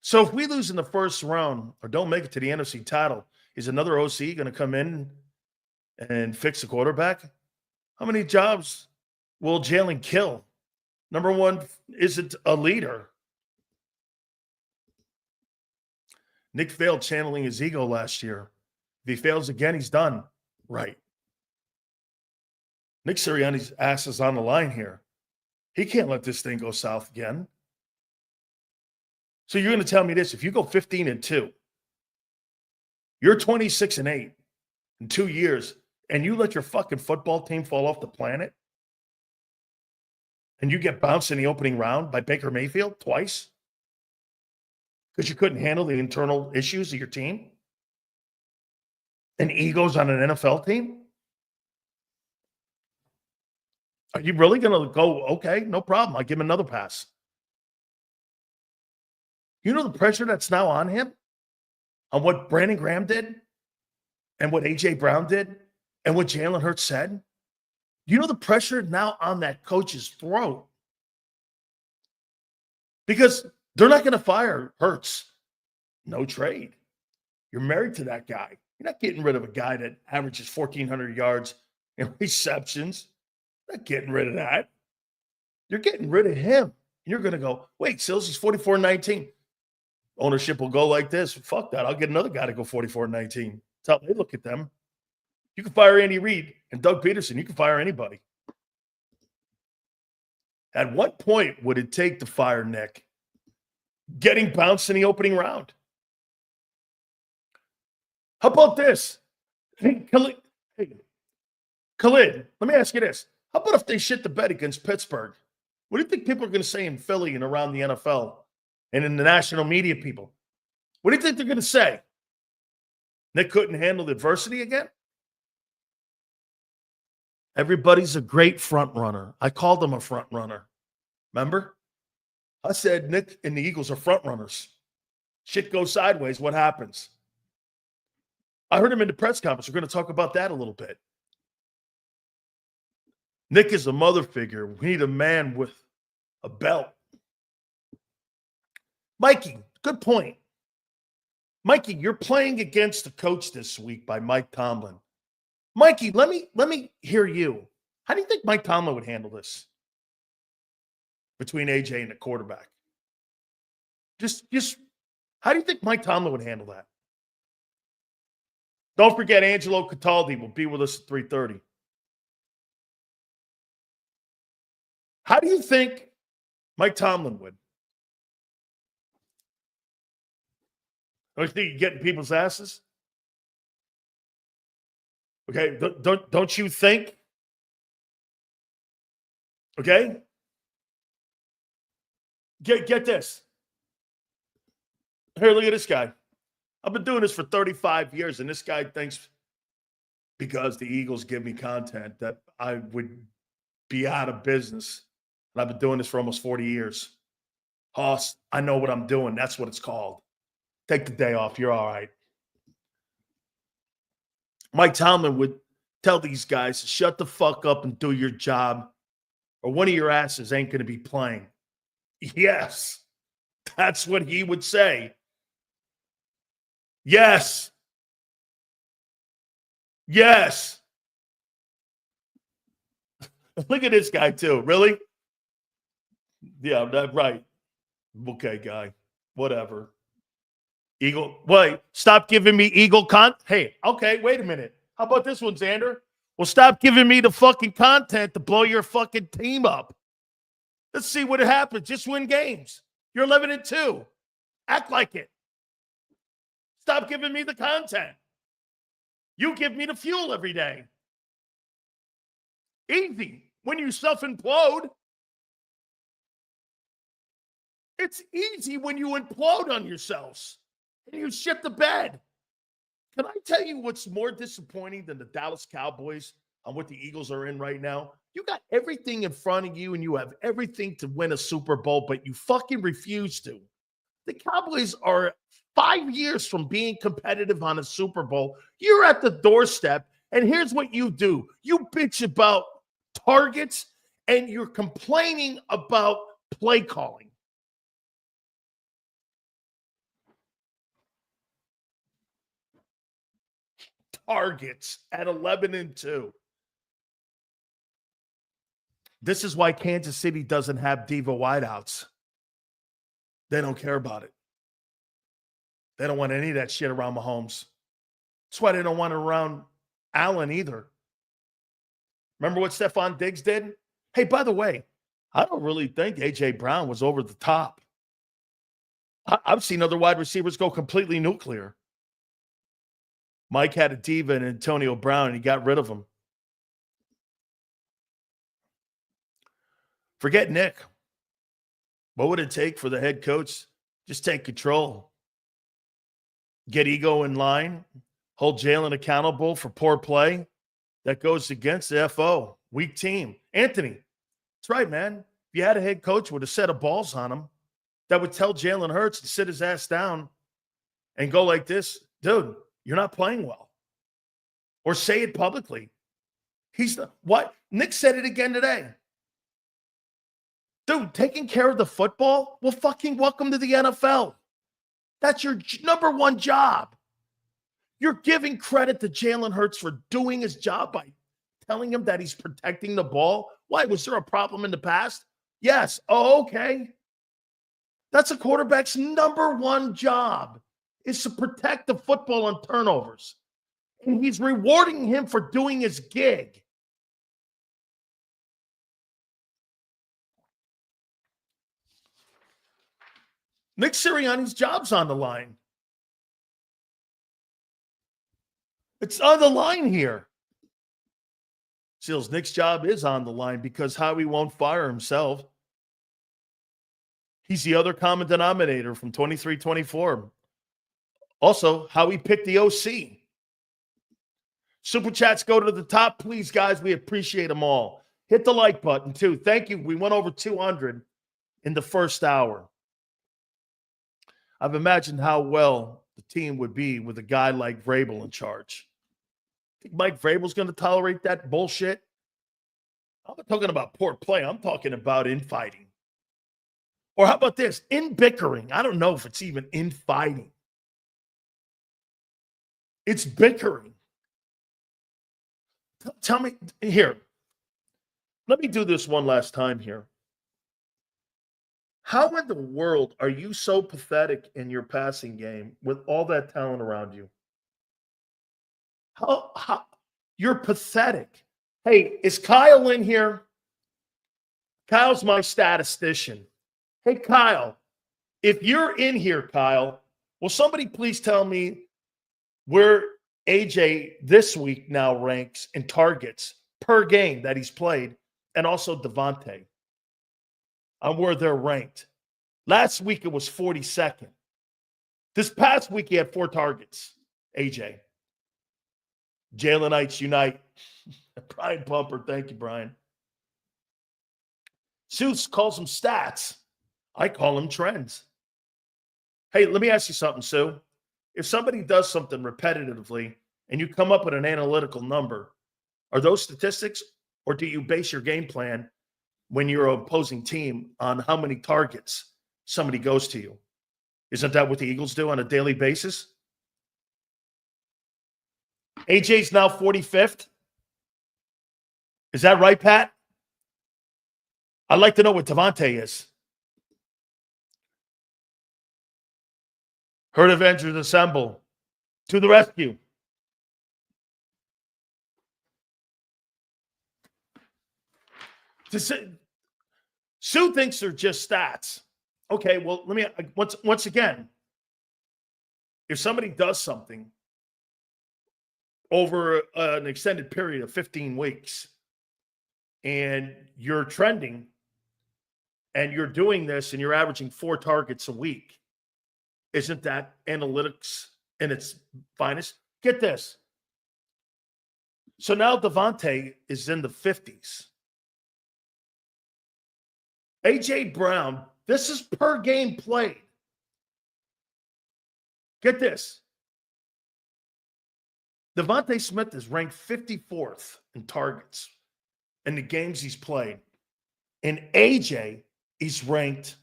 So if we lose in the first round or don't make it to the NFC title, is another OC going to come in and fix the quarterback? How many jobs will Jalen kill? Number one, isn't a leader. Nick failed channeling his ego last year. If he fails again, he's done. Right. Nick Sirianni's ass is on the line here. He can't let this thing go south again. So you're going to tell me this. If you go 15-2, you're 26-8 in 2 years, and you let your fucking football team fall off the planet, and you get bounced in the opening round by Baker Mayfield twice because you couldn't handle the internal issues of your team and egos on an NFL team? Are you really going to go, okay, no problem, I'll give him another pass? You know the pressure that's now on him? On what Brandon Graham did? And what A.J. Brown did? And what Jalen Hurts said? You know the pressure now on that coach's throat? Because they're not going to fire Hurts. No trade. You're married to that guy. You're not getting rid of a guy that averages 1,400 yards and receptions. You're not getting rid of that. You're getting rid of him. You're going to go, wait, Silz is 44-19. Ownership will go like this. Fuck that. I'll get another guy to go 44-19. That's how they look at them. You can fire Andy Reid and Doug Peterson. You can fire anybody. At what point would it take to fire Nick? Getting bounced in the opening round. How about this? Hey, Khalid, let me ask you this. How about if they shit the bed against Pittsburgh? What do you think people are going to say in Philly and around the NFL and in the national media people? What do you think they're going to say? Nick couldn't handle adversity again? Everybody's a great front runner. I called him a front runner. Remember? I said Nick and the Eagles are front runners. Shit goes sideways. What happens? I heard him in the press conference. We're going to talk about that a little bit. Nick is a mother figure. We need a man with a belt. Mikey, good point. Mikey, you're playing against the coach this week by Mike Tomlin. Mikey, let me hear you. How do you think Mike Tomlin would handle this between AJ and the quarterback? Just how do you think Mike Tomlin would handle that? Don't forget, Angelo Cataldi will be with us at 3:30. How do you think Mike Tomlin would? Don't you think you're getting people's asses? Okay, don't you think? Okay? Get this. Here, look at this guy. I've been doing this for 35 years, and this guy thinks because the Eagles give me content that I would be out of business. And I've been doing this for almost 40 years. Hoss, I know what I'm doing. That's what it's called. Take the day off. You're all right. Mike Tomlin would tell these guys to shut the fuck up and do your job, or one of your asses ain't going to be playing. Yes, that's what he would say. Yes. Yes. Look at this guy, too. Really? Yeah, that's right. Okay, guy. Whatever. Eagle. Wait, stop giving me Eagle Hey, okay, wait a minute. How about this one, Zander? Well, stop giving me the fucking content to blow your fucking team up. Let's see what happens. Just win games. You're 11-2. Act like it. Stop giving me the content. You give me the fuel every day. Easy. When you self-implode, it's easy when you implode on yourselves and you shit the bed. Can I tell you what's more disappointing than the Dallas Cowboys on what the Eagles are in right now? You got everything in front of you and you have everything to win a Super Bowl, but you fucking refuse to. The Cowboys are 5 years from being competitive on a Super Bowl. You're at the doorstep, and here's what you do. You bitch about targets, and you're complaining about play calling. Targets at 11-2. This is why Kansas City doesn't have diva wideouts. They don't care about it. They don't want any of that shit around Mahomes. That's why they don't want it around Allen either. Remember what Stephon Diggs did? Hey, by the way, I don't really think A.J. Brown was over the top. I've seen other wide receivers go completely nuclear. Mike had a diva in Antonio Brown, and he got rid of him. Forget Nick. What would it take for the head coach? Just take control. Get ego in line. Hold Jalen accountable for poor play. That goes against the FO. Weak team. Anthony, that's right, man. If you had a head coach with a set of balls on him that would tell Jalen Hurts to sit his ass down and go like this, dude, you're not playing well. Or say it publicly. What? Nick said it again today. Dude, taking care of the football? Well, fucking welcome to the NFL. That's your number one job. You're giving credit to Jalen Hurts for doing his job by telling him that he's protecting the ball. Why? Was there a problem in the past? Yes. Oh, okay. That's a quarterback's number one job, is to protect the football on turnovers. And he's rewarding him for doing his gig. Nick Sirianni's job's on the line. It's on the line here. Silz, Nick's job is on the line because Howie won't fire himself. He's the other common denominator from 23-24. Also, Howie picked the OC. Super chats go to the top. Please, guys, we appreciate them all. Hit the like button, too. Thank you. We went over 200 in the first hour. I've imagined how well the team would be with a guy like Vrabel in charge. Think Mike Vrabel's going to tolerate that bullshit? I'm not talking about poor play. I'm talking about infighting. Or how about this? In bickering. I don't know if it's even infighting. It's bickering. Tell me, here, let me do this one last time here. How in the world are you so pathetic in your passing game with all that talent around you? How you're pathetic. Hey, is Kyle in here? Kyle's my statistician. Hey, Kyle, if you're in here, Kyle, will somebody please tell me where AJ this week now ranks in targets per game that he's played, and also Devontae, on where they're ranked. Last week it was 42nd. This past week, he had 4 targets. AJ. Jalenites unite. Brian Pumper. Thank you, Brian. Silz calls them stats. I call them trends. Hey, let me ask you something, Sue. If somebody does something repetitively and you come up with an analytical number, are those statistics, or do you base your game plan when you're an opposing team on how many targets somebody goes to you? Isn't that what the Eagles do on a daily basis? AJ's now 45th. Is that right, Pat? I'd like to know what Devontae is. Herd Avengers assemble. To the rescue. Sue thinks they're just stats. Okay, well, let me once again. If somebody does something over an extended period of 15 weeks and you're trending and you're doing this and you're averaging 4 targets a week, isn't that analytics in its finest? Get this. So now Devontae is in the 50s. A.J. Brown, this is per game played. Get this. Devontae Smith is ranked 54th in targets in the games he's played. And A.J. is ranked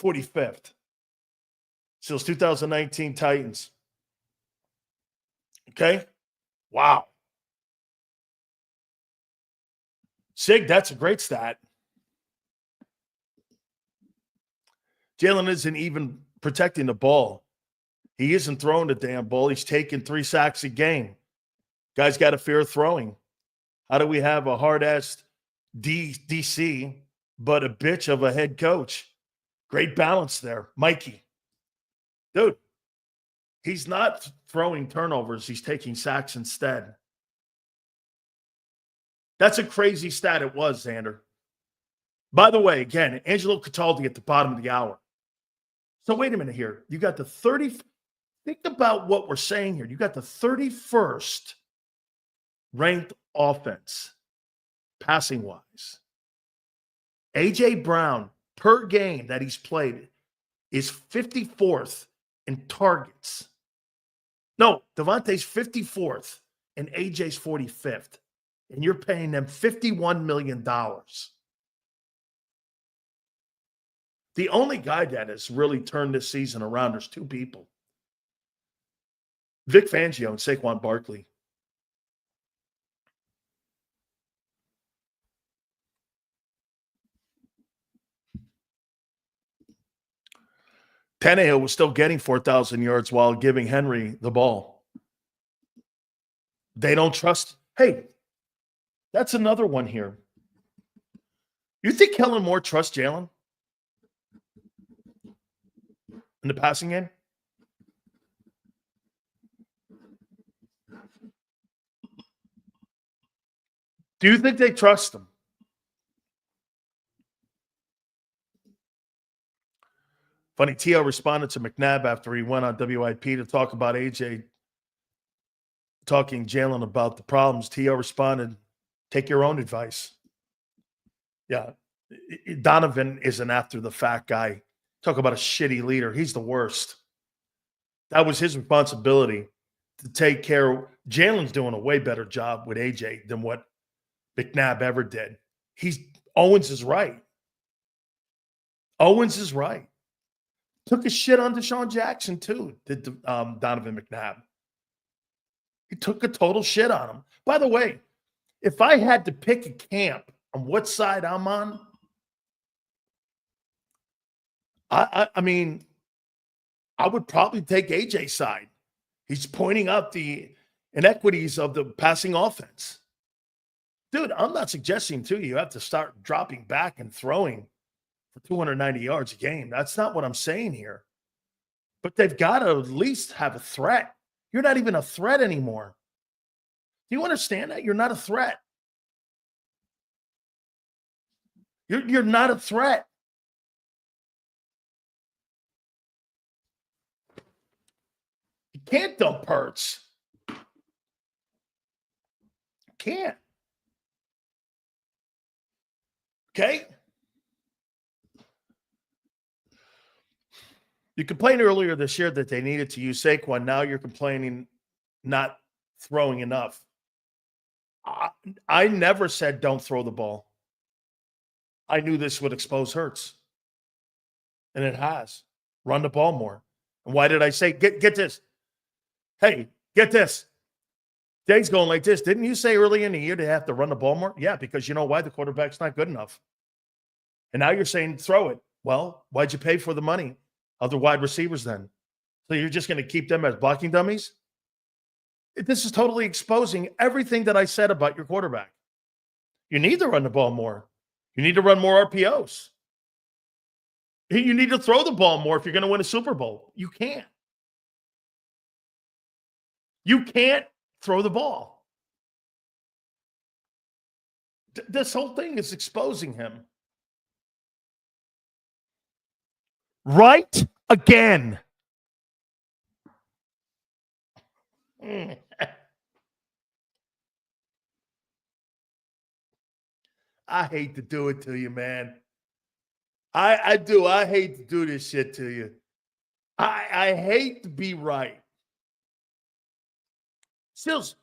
45th. So it's 2019 Titans. Okay? Wow. Sig, that's a great stat. Jalen isn't even protecting the ball. He isn't throwing the damn ball. He's taking 3 sacks a game. Guy's got a fear of throwing. How do we have a hard-ass DC, but a bitch of a head coach? Great balance there. Mikey. Dude, he's not throwing turnovers. He's taking sacks instead. That's a crazy stat it was, Zander. By the way, again, Angelo Cataldi at the bottom of the hour. So wait a minute here. You got the 30. Think about what we're saying here. You got the 31st ranked offense, passing-wise. A.J. Brown, per game that he's played, is 54th in targets. No, Devontae's 54th and A.J.'s 45th. And you're paying them $51 million. The only guy that has really turned this season around, there's 2 people. Vic Fangio and Saquon Barkley. Tannehill was still getting 4,000 yards while giving Henry the ball. They don't trust. Hey, that's another one here. You think Kellen Moore trusts Jalen in the passing game? Do you think they trust him? Funny, T.O. responded to McNabb after he went on WIP to talk about AJ talking Jalen about the problems. T.O. responded, take your own advice. Yeah, Donovan is an after-the-fact guy. Talk about a shitty leader. He's the worst. That was his responsibility to take care of. Jalen's doing a way better job with AJ than what McNabb ever did. Owens is right. Owens is right. Took a shit on Deshaun Jackson, too, did Donovan McNabb. He took a total shit on him. By the way, if I had to pick a camp on what side I'm on, I mean, I would probably take AJ's side. He's pointing out the inequities of the passing offense. Dude, I'm not suggesting to you have to start dropping back and throwing for 290 yards a game. That's not what I'm saying here. But they've got to at least have a threat. You're not even a threat anymore. Do you understand that? You're not a threat. You're not a threat. can't dump Hurts. Can't. Okay? You complained earlier this year that they needed to use Saquon. Now you're complaining not throwing enough. I never said don't throw the ball. I knew this would expose Hurts. And it has. Run the ball more. And why did I say, get this? Hey, get this. Jay's going like this. Didn't you say early in the year they have to run the ball more? Yeah, because you know why? The quarterback's not good enough. And now you're saying throw it. Well, why'd you pay for the money? Other wide receivers then. So you're just going to keep them as blocking dummies? This is totally exposing everything that I said about your quarterback. You need to run the ball more. You need to run more RPOs. You need to throw the ball more if you're going to win a Super Bowl. You can't. You can't throw the ball. This whole thing is exposing him. Right again. I hate to do it to you, man. I do. I hate to do this shit to you. I hate to be right. Silz,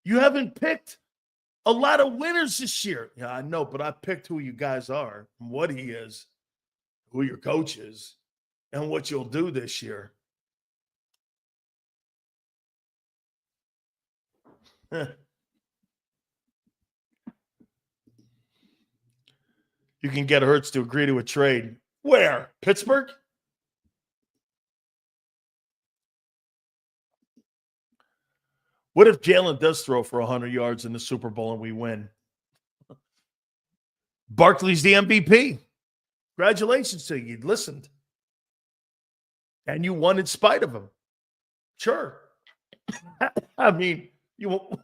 you haven't picked a lot of winners this year. Yeah, I know, but I picked who you guys are, and what he is, who your coach is, and what you'll do this year. You can get Hurts to agree to a trade. Where? Pittsburgh? What if Jalen does throw for 100 yards in the Super Bowl and we win? Barkley's the MVP. Congratulations to you. You listened. And you won in spite of him. Sure. I mean,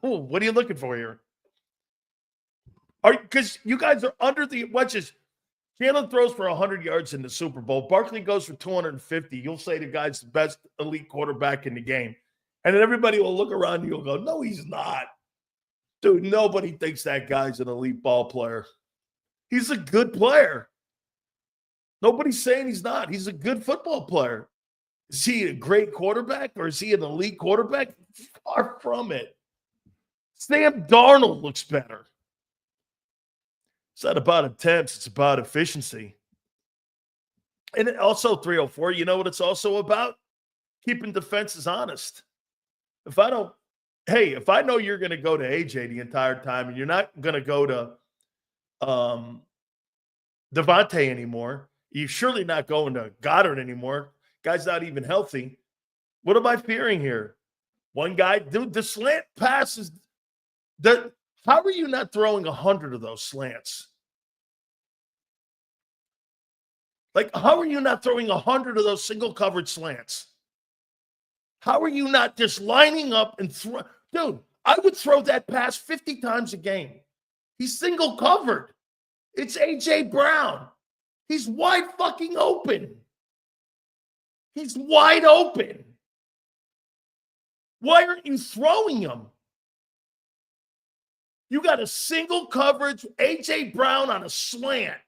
what are you looking for here? Because you guys are under the wedges. Jalen throws for 100 yards in the Super Bowl. Barkley goes for 250. You'll say the guy's the best elite quarterback in the game. And then everybody will look around and you'll go, no, he's not. Dude, nobody thinks that guy's an elite ball player. He's a good player. Nobody's saying he's not. He's a good football player. Is he a great quarterback or is he an elite quarterback? Far from it. Sam Darnold looks better. It's not about attempts. It's about efficiency. And also 304, you know what it's also about? Keeping defenses honest. If I know you're going to go to AJ the entire time and you're not going to go to Devontae anymore, you're surely not going to Goddard anymore. Guy's not even healthy. What am I fearing here? One guy, dude, the slant passes. How are you not throwing 100 of those slants? Like, how are you not throwing 100 of those single covered slants? How are you not just lining up and throw? Dude, I would throw that pass 50 times a game. He's single covered. It's A.J. Brown. He's wide fucking open. He's wide open. Why aren't you throwing him? You got a single coverage, A.J. Brown on a slant.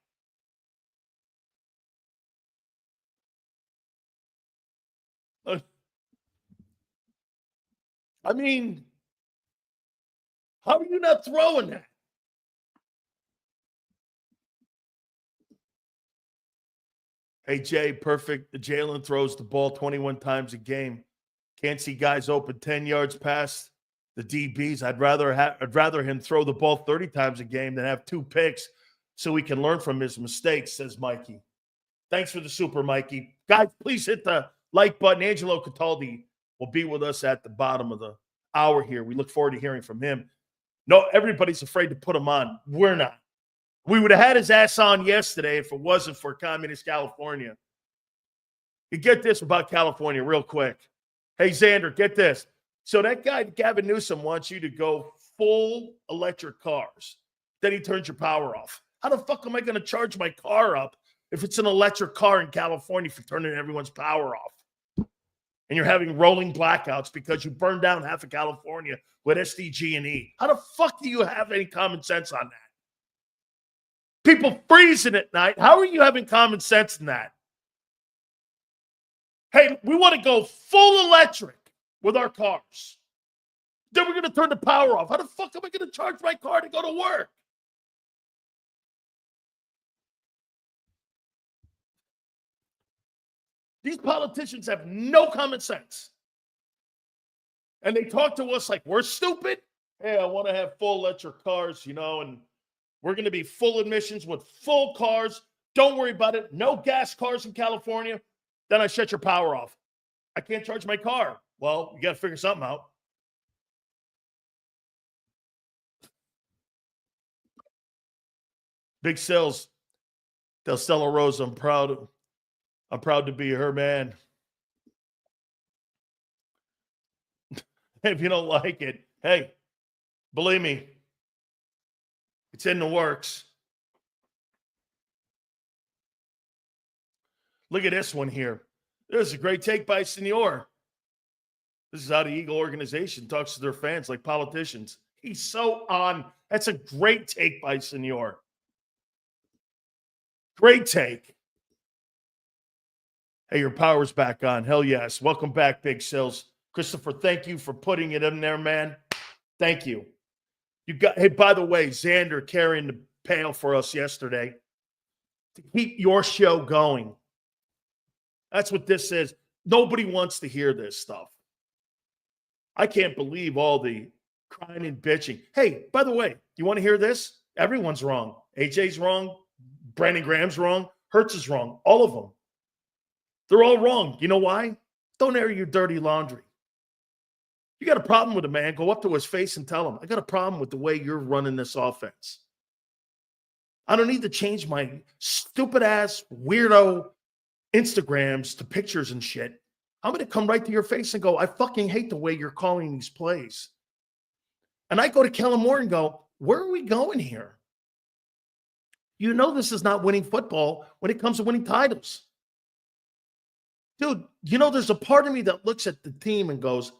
I mean, how are you not throwing that? Hey, Jay, perfect. Jalen throws the ball 21 times a game. Can't see guys open 10 yards past the DBs. I'd rather him throw the ball 30 times a game than have 2 picks so he can learn from his mistakes, says Mikey. Thanks for the super, Mikey. Guys, please hit the like button. Angelo Cataldi will be with us at the bottom of the hour here. We look forward to hearing from him. No, everybody's afraid to put him on. We're not. We would have had his ass on yesterday if it wasn't for Communist California. You get this about California real quick. Hey, Zander, get this. So that guy, Gavin Newsom, wants you to go full electric cars. Then he turns your power off. How the fuck am I going to charge my car up if it's an electric car in California for turning everyone's power off? and you're having rolling blackouts because you burned down half of California with SDG&E. How the fuck do you have any common sense on that? People freezing at night. How are you having common sense in that? Hey, we want to go full electric with our cars. Then we're going to turn the power off. How the fuck am I going to charge my car to go to work? These politicians have no common sense. And they talk to us like we're stupid. Hey, I want to have full electric cars, and we're going to be full emissions with full cars. Don't worry about it. No gas cars in California. Then I shut your power off. I can't charge my car. Well, you got to figure something out. Big Silz, Del Stella Rosa, I'm proud to be her man. If you don't like it, hey, believe me, it's in the works. Look at this one here. This is a great take by Senor. This is how the Eagle organization talks to their fans like politicians. He's so on. That's a great take by Senor. Great take. Hey, your power's back on. Hell yes. Welcome back, Big Silz. Christopher, thank you for putting it in there, man. Thank you. Hey, by the way, Zander carrying the pail for us yesterday to keep your show going. That's what this is. Nobody wants to hear this stuff. I can't believe all the crying and bitching. Hey, by the way, you want to hear this? Everyone's wrong. AJ's wrong. Brandon Graham's wrong. Hertz is wrong. All of them. They're all wrong. You know why? Don't air your dirty laundry. You got a problem with a man, go up to his face and tell him, I got a problem with the way you're running this offense. I don't need to change my stupid-ass, weirdo Instagrams to pictures and shit. I'm going to come right to your face and go, I fucking hate the way you're calling these plays. And I go to Kellen Moore and go, where are we going here? You know this is not winning football when it comes to winning titles. Dude, there's a part of me that looks at the team and goes,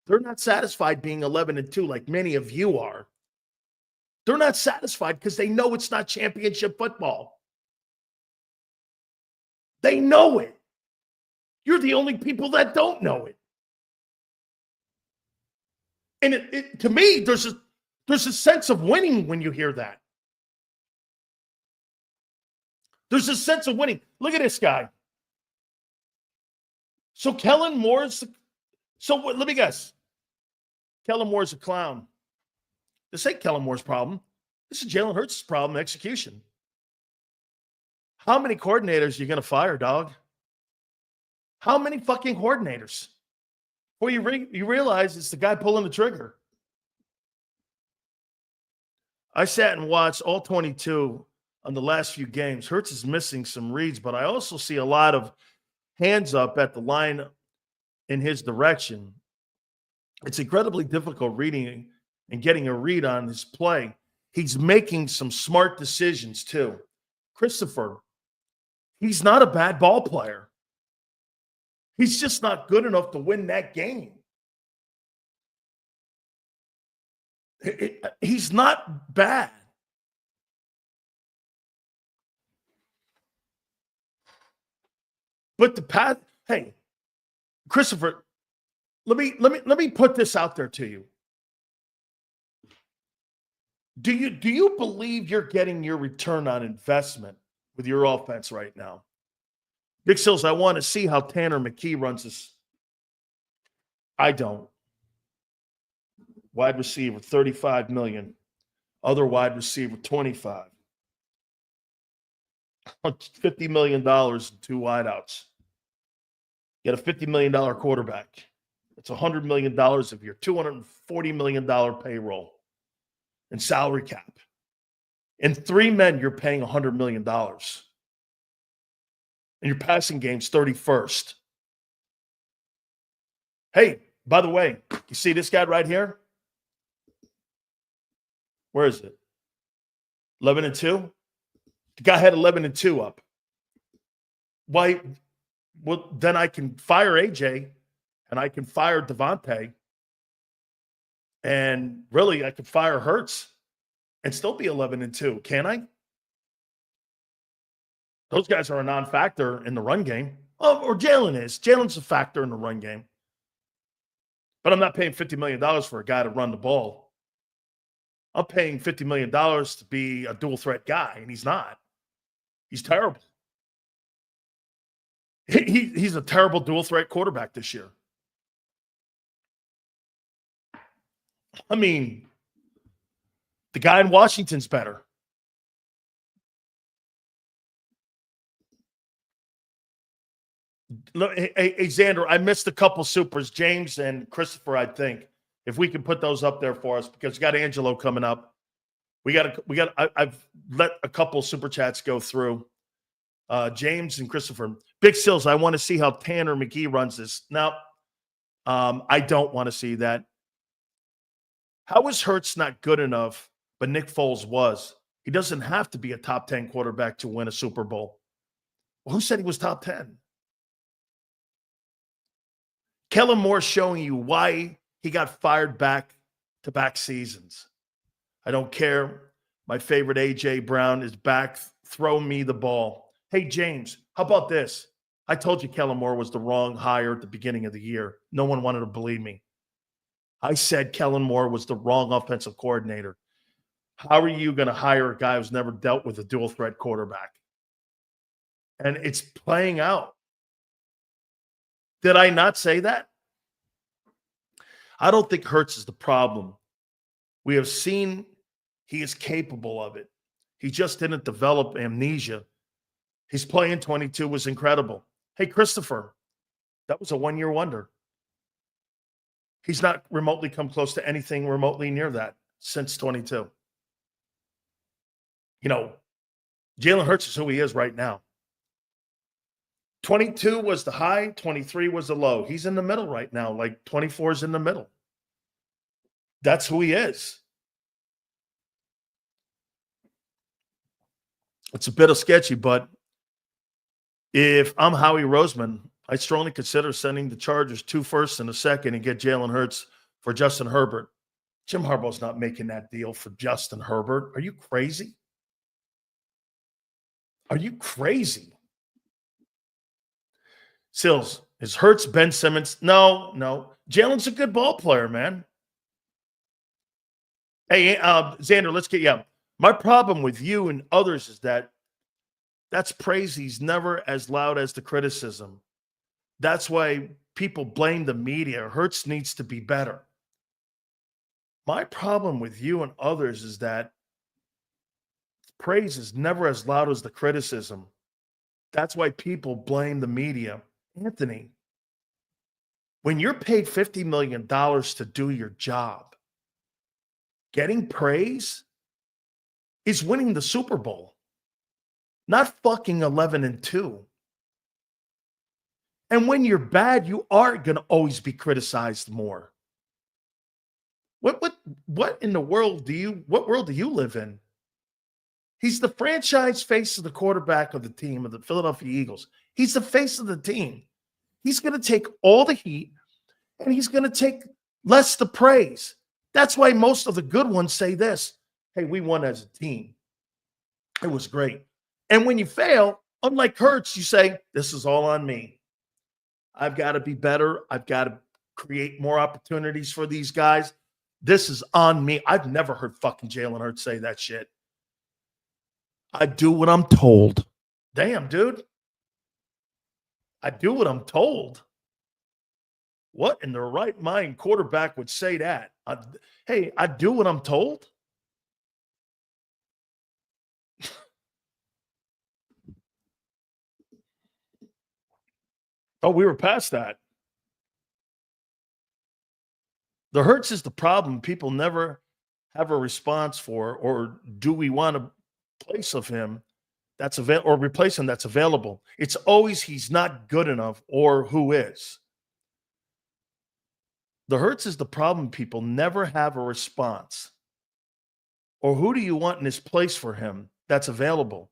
they're not satisfied being 11-2 like many of you are. They're not satisfied because they know it's not championship football. They know it. You're the only people that don't know it. And to me, there's a sense of winning when you hear that. There's a sense of winning. Look at this guy. So Kellen Moore's let me guess. Kellen Moore's a clown. This ain't Kellen Moore's problem. This is Jalen Hurts' problem, execution. How many coordinators are you going to fire, dog? How many fucking coordinators? Well, you realize it's the guy pulling the trigger. I sat and watched all 22 on the last few games. Hurts is missing some reads, but I also see a lot of hands up at the line in his direction. It's incredibly difficult reading and getting a read on his play. He's making some smart decisions too. Christopher, he's not a bad ball player. He's just not good enough to win that game. He's not bad. But the path, hey, Christopher, let me put this out there to you. Do you believe you're getting your return on investment with your offense right now? Big Silz, I want to see how Tanner McKee runs this. I don't. Wide receiver, $35 million. Other wide receiver, $25. $50 million and two wideouts. You got a $50 million quarterback. It's $100 million of your $240 million payroll and salary cap. And three men, you're paying $100 million. And your passing game's 31st. Hey, by the way, you see this guy right here? Where is it? 11-2? The guy had 11-2 up. Why? Well, then I can fire AJ and I can fire Devontae, and really I could fire Hurts and still be 11-2, can I? Those guys are a non-factor in the run game. Oh, or Jalen is. Jalen's a factor in the run game. But I'm not paying $50 million for a guy to run the ball. I'm paying $50 million to be a dual threat guy, and he's not. He's terrible. He's a terrible dual threat quarterback this year. I mean, the guy in Washington's better. Hey, Zander, I missed a couple supers, James and Christopher, I think. If we can put those up there for us, because we got Angelo coming up. I've let a couple super chats go through. James and Christopher. Big Silz, I want to see how Tanner McGee runs this. Now, I don't want to see that. How is Hurts not good enough, but Nick Foles was? He doesn't have to be a top 10 quarterback to win a Super Bowl. Well, who said he was top 10? Kellen Moore showing you why he got fired back-to-back seasons. I don't care. My favorite A.J. Brown is back. Throw me the ball. Hey, James, how about this? I told you Kellen Moore was the wrong hire at the beginning of the year. No one wanted to believe me. I said Kellen Moore was the wrong offensive coordinator. How are you going to hire a guy who's never dealt with a dual threat quarterback? And it's playing out. Did I not say that? I don't think Hurts is the problem. We have seen he is capable of it. He just didn't develop amnesia. His play in 22 was incredible. Hey, Christopher, that was a one-year wonder. He's not remotely come close to anything remotely near that since 22. You know, Jalen Hurts is who he is right now. 22 was the high, 23 was the low. He's in the middle right now, like 24 is in the middle. That's who he is. It's a bit of sketchy, but if I'm Howie Roseman, I strongly consider sending the Chargers 2 firsts and a second and get Jalen Hurts for Justin Herbert. Jim Harbaugh's not making that deal for Justin Herbert. Are you crazy? Are you crazy? Silz, is Hurts Ben Simmons? No. Jalen's a good ball player, man. Hey, Zander, let's get you. My problem with you and others is that's praise. He's never as loud as the criticism. That's why people blame the media. Hurts needs to be better. My problem with you and others is that praise is never as loud as the criticism. That's why people blame the media. Anthony, when you're paid $50 million to do your job, getting praise is winning the Super Bowl, not fucking 11-2. And when you're bad, you are going to always be criticized more. What in the world what world do you live in? He's the franchise face of the quarterback of the team of the Philadelphia Eagles. He's the face of the team. He's going to take all the heat and he's going to take less the praise. That's why most of the good ones say this. Hey, we won as a team. It was great. And when you fail, unlike Hurts, you say, this is all on me. I've got to be better. I've got to create more opportunities for these guys. This is on me. I've never heard fucking Jalen Hurts say that shit. I do what I'm told. Damn, dude. I do what I'm told. What in their right mind quarterback would say that? Hey, I do what I'm told? Oh, we were past that. The Hurts is the problem. People never have a response for, or do we want a place of him that's available or replace him that's available? It's always he's not good enough or who is. The Hurts is the problem. People never have a response. Or who do you want in his place for him that's available?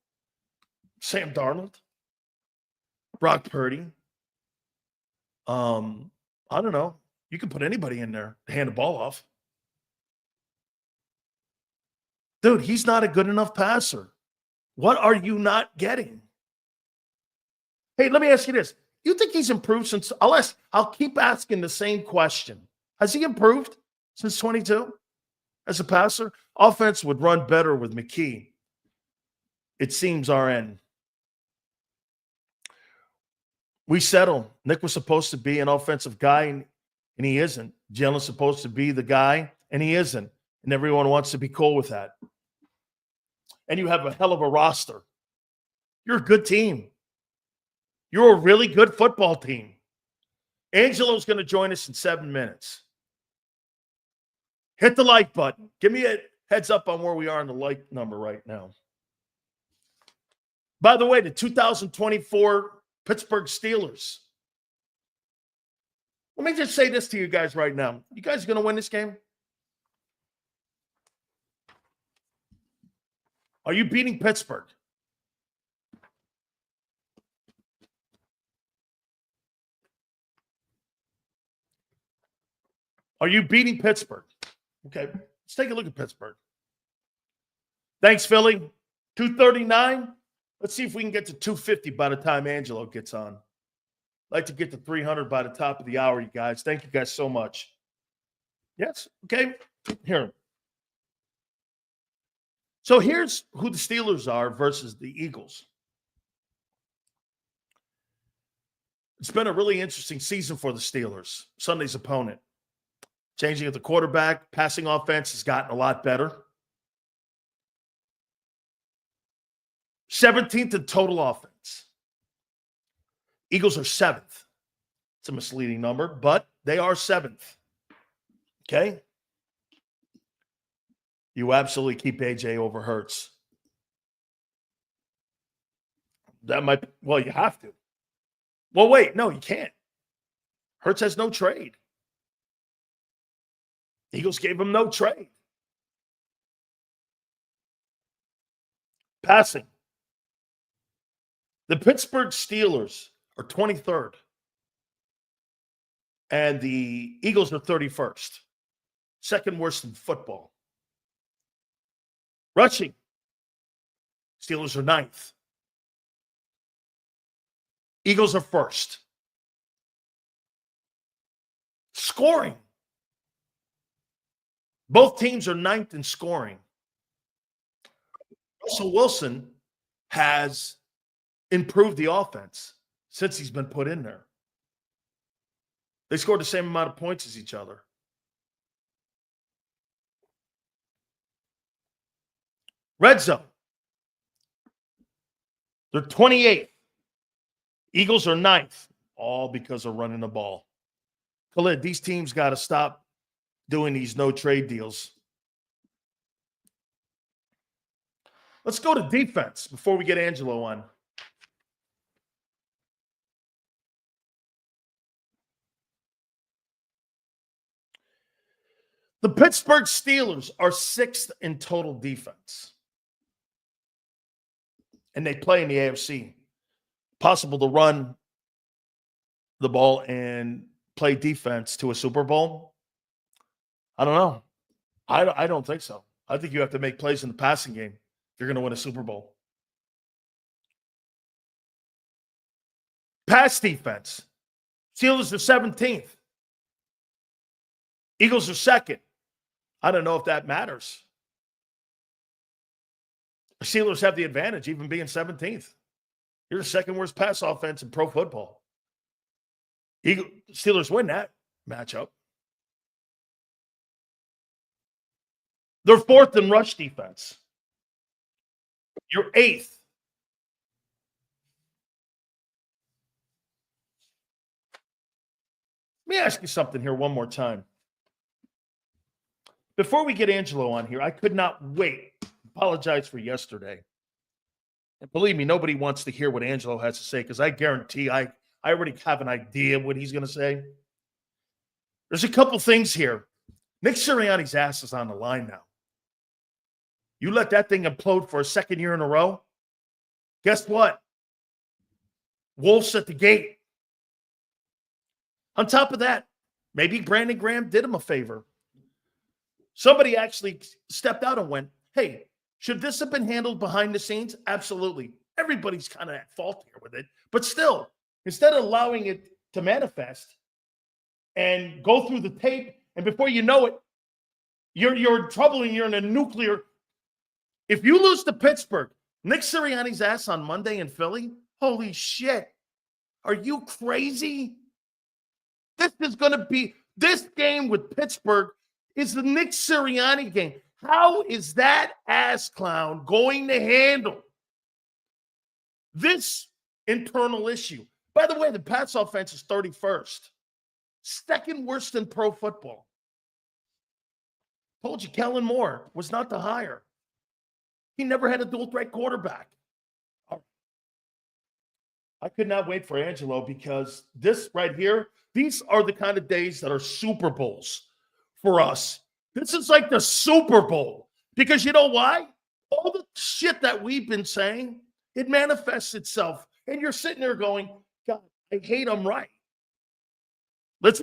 Sam Darnold, Brock Purdy, I don't know. You can put anybody in there to hand the ball off. Dude, he's not a good enough passer. What are you not getting? Hey, let me ask you this. You think he's improved since I'll keep asking the same question. Has he improved since 22 as a passer? Offense would run better with McKee. It seems RN. We settle. Nick was supposed to be an offensive guy, and he isn't. Jalen's supposed to be the guy, and he isn't. And everyone wants to be cool with that. And you have a hell of a roster. You're a good team. You're a really good football team. Angelo's going to join us in 7 minutes. Hit the like button. Give me a heads up on where we are in the like number right now. By the way, the 2024 Pittsburgh Steelers. Let me just say this to you guys right now. You guys are going to win this game? Are you beating Pittsburgh? Are you beating Pittsburgh? Okay, let's take a look at Pittsburgh. Thanks, Philly. 239. Let's see if we can get to 250 by the time Angelo gets on. I'd like to get to 300 by the top of the hour, you guys. Thank you guys so much. Yes, okay. Here. So here's who the Steelers are versus the Eagles. It's been a really interesting season for the Steelers. Sunday's opponent. Changing of the quarterback, passing offense has gotten a lot better. 17th in total offense. Eagles are 7th. It's a misleading number, but they are 7th. Okay? You absolutely keep AJ over Hurts. That might, well, you have to. Well, wait, no, you can't. Hurts has no trade. Eagles gave him no trade. Passing. The Pittsburgh Steelers are 23rd. And the Eagles are 31st. Second worst in football. Rushing. Steelers are 9th. Eagles are 1st. Scoring. Both teams are 9th in scoring. Russell Wilson has improved the offense since he's been put in there. They scored the same amount of points as each other. Red zone. They're 28th. Eagles are 9th, all because of running the ball. Khalid, these teams got to stop doing these no-trade deals. Let's go to defense before we get Angelo on. The Pittsburgh Steelers are 6th in total defense. And they play in the AFC. Possible to run the ball and play defense to a Super Bowl? I don't know. I don't think so. I think you have to make plays in the passing game if you're going to win a Super Bowl. Pass defense. Steelers are 17th. Eagles are 2nd. I don't know if that matters. The Steelers have the advantage, even being 17th. You're the second worst pass offense in pro football. Steelers win that matchup. They're 4th in rush defense. You're 8th. Let me ask you something here one more time. Before we get Angelo on here, I could not wait. Apologize for yesterday. And believe me, nobody wants to hear what Angelo has to say because I guarantee I already have an idea of what he's going to say. There's a couple things here. Nick Sirianni's ass is on the line now. You let that thing implode for a second year in a row, guess what? Wolves at the gate. On top of that, Maybe Brandon Graham did him a favor. Somebody actually stepped out and went, hey, should this have been handled behind the scenes? Absolutely. Everybody's kind of at fault here with it. But still, instead of allowing it to manifest and go through the tape, and before you know it, you're in trouble and you're in a nuclear. If you lose to Pittsburgh, Nick Sirianni's ass on Monday in Philly, holy shit. Are you crazy? This game with Pittsburgh is the Nick Sirianni game. How is that ass clown going to handle this internal issue? By the way, the Pats offense is 31st. Second worst in pro football. Told you Kellen Moore was not the hire. He never had a dual threat quarterback. I could not wait for Angelo because this right here, these are the kind of days that are Super Bowls for us. This is like the Super Bowl because you know why? All the shit that we've been saying, it manifests itself. And you're sitting there going, God, I hate I'm right. Let's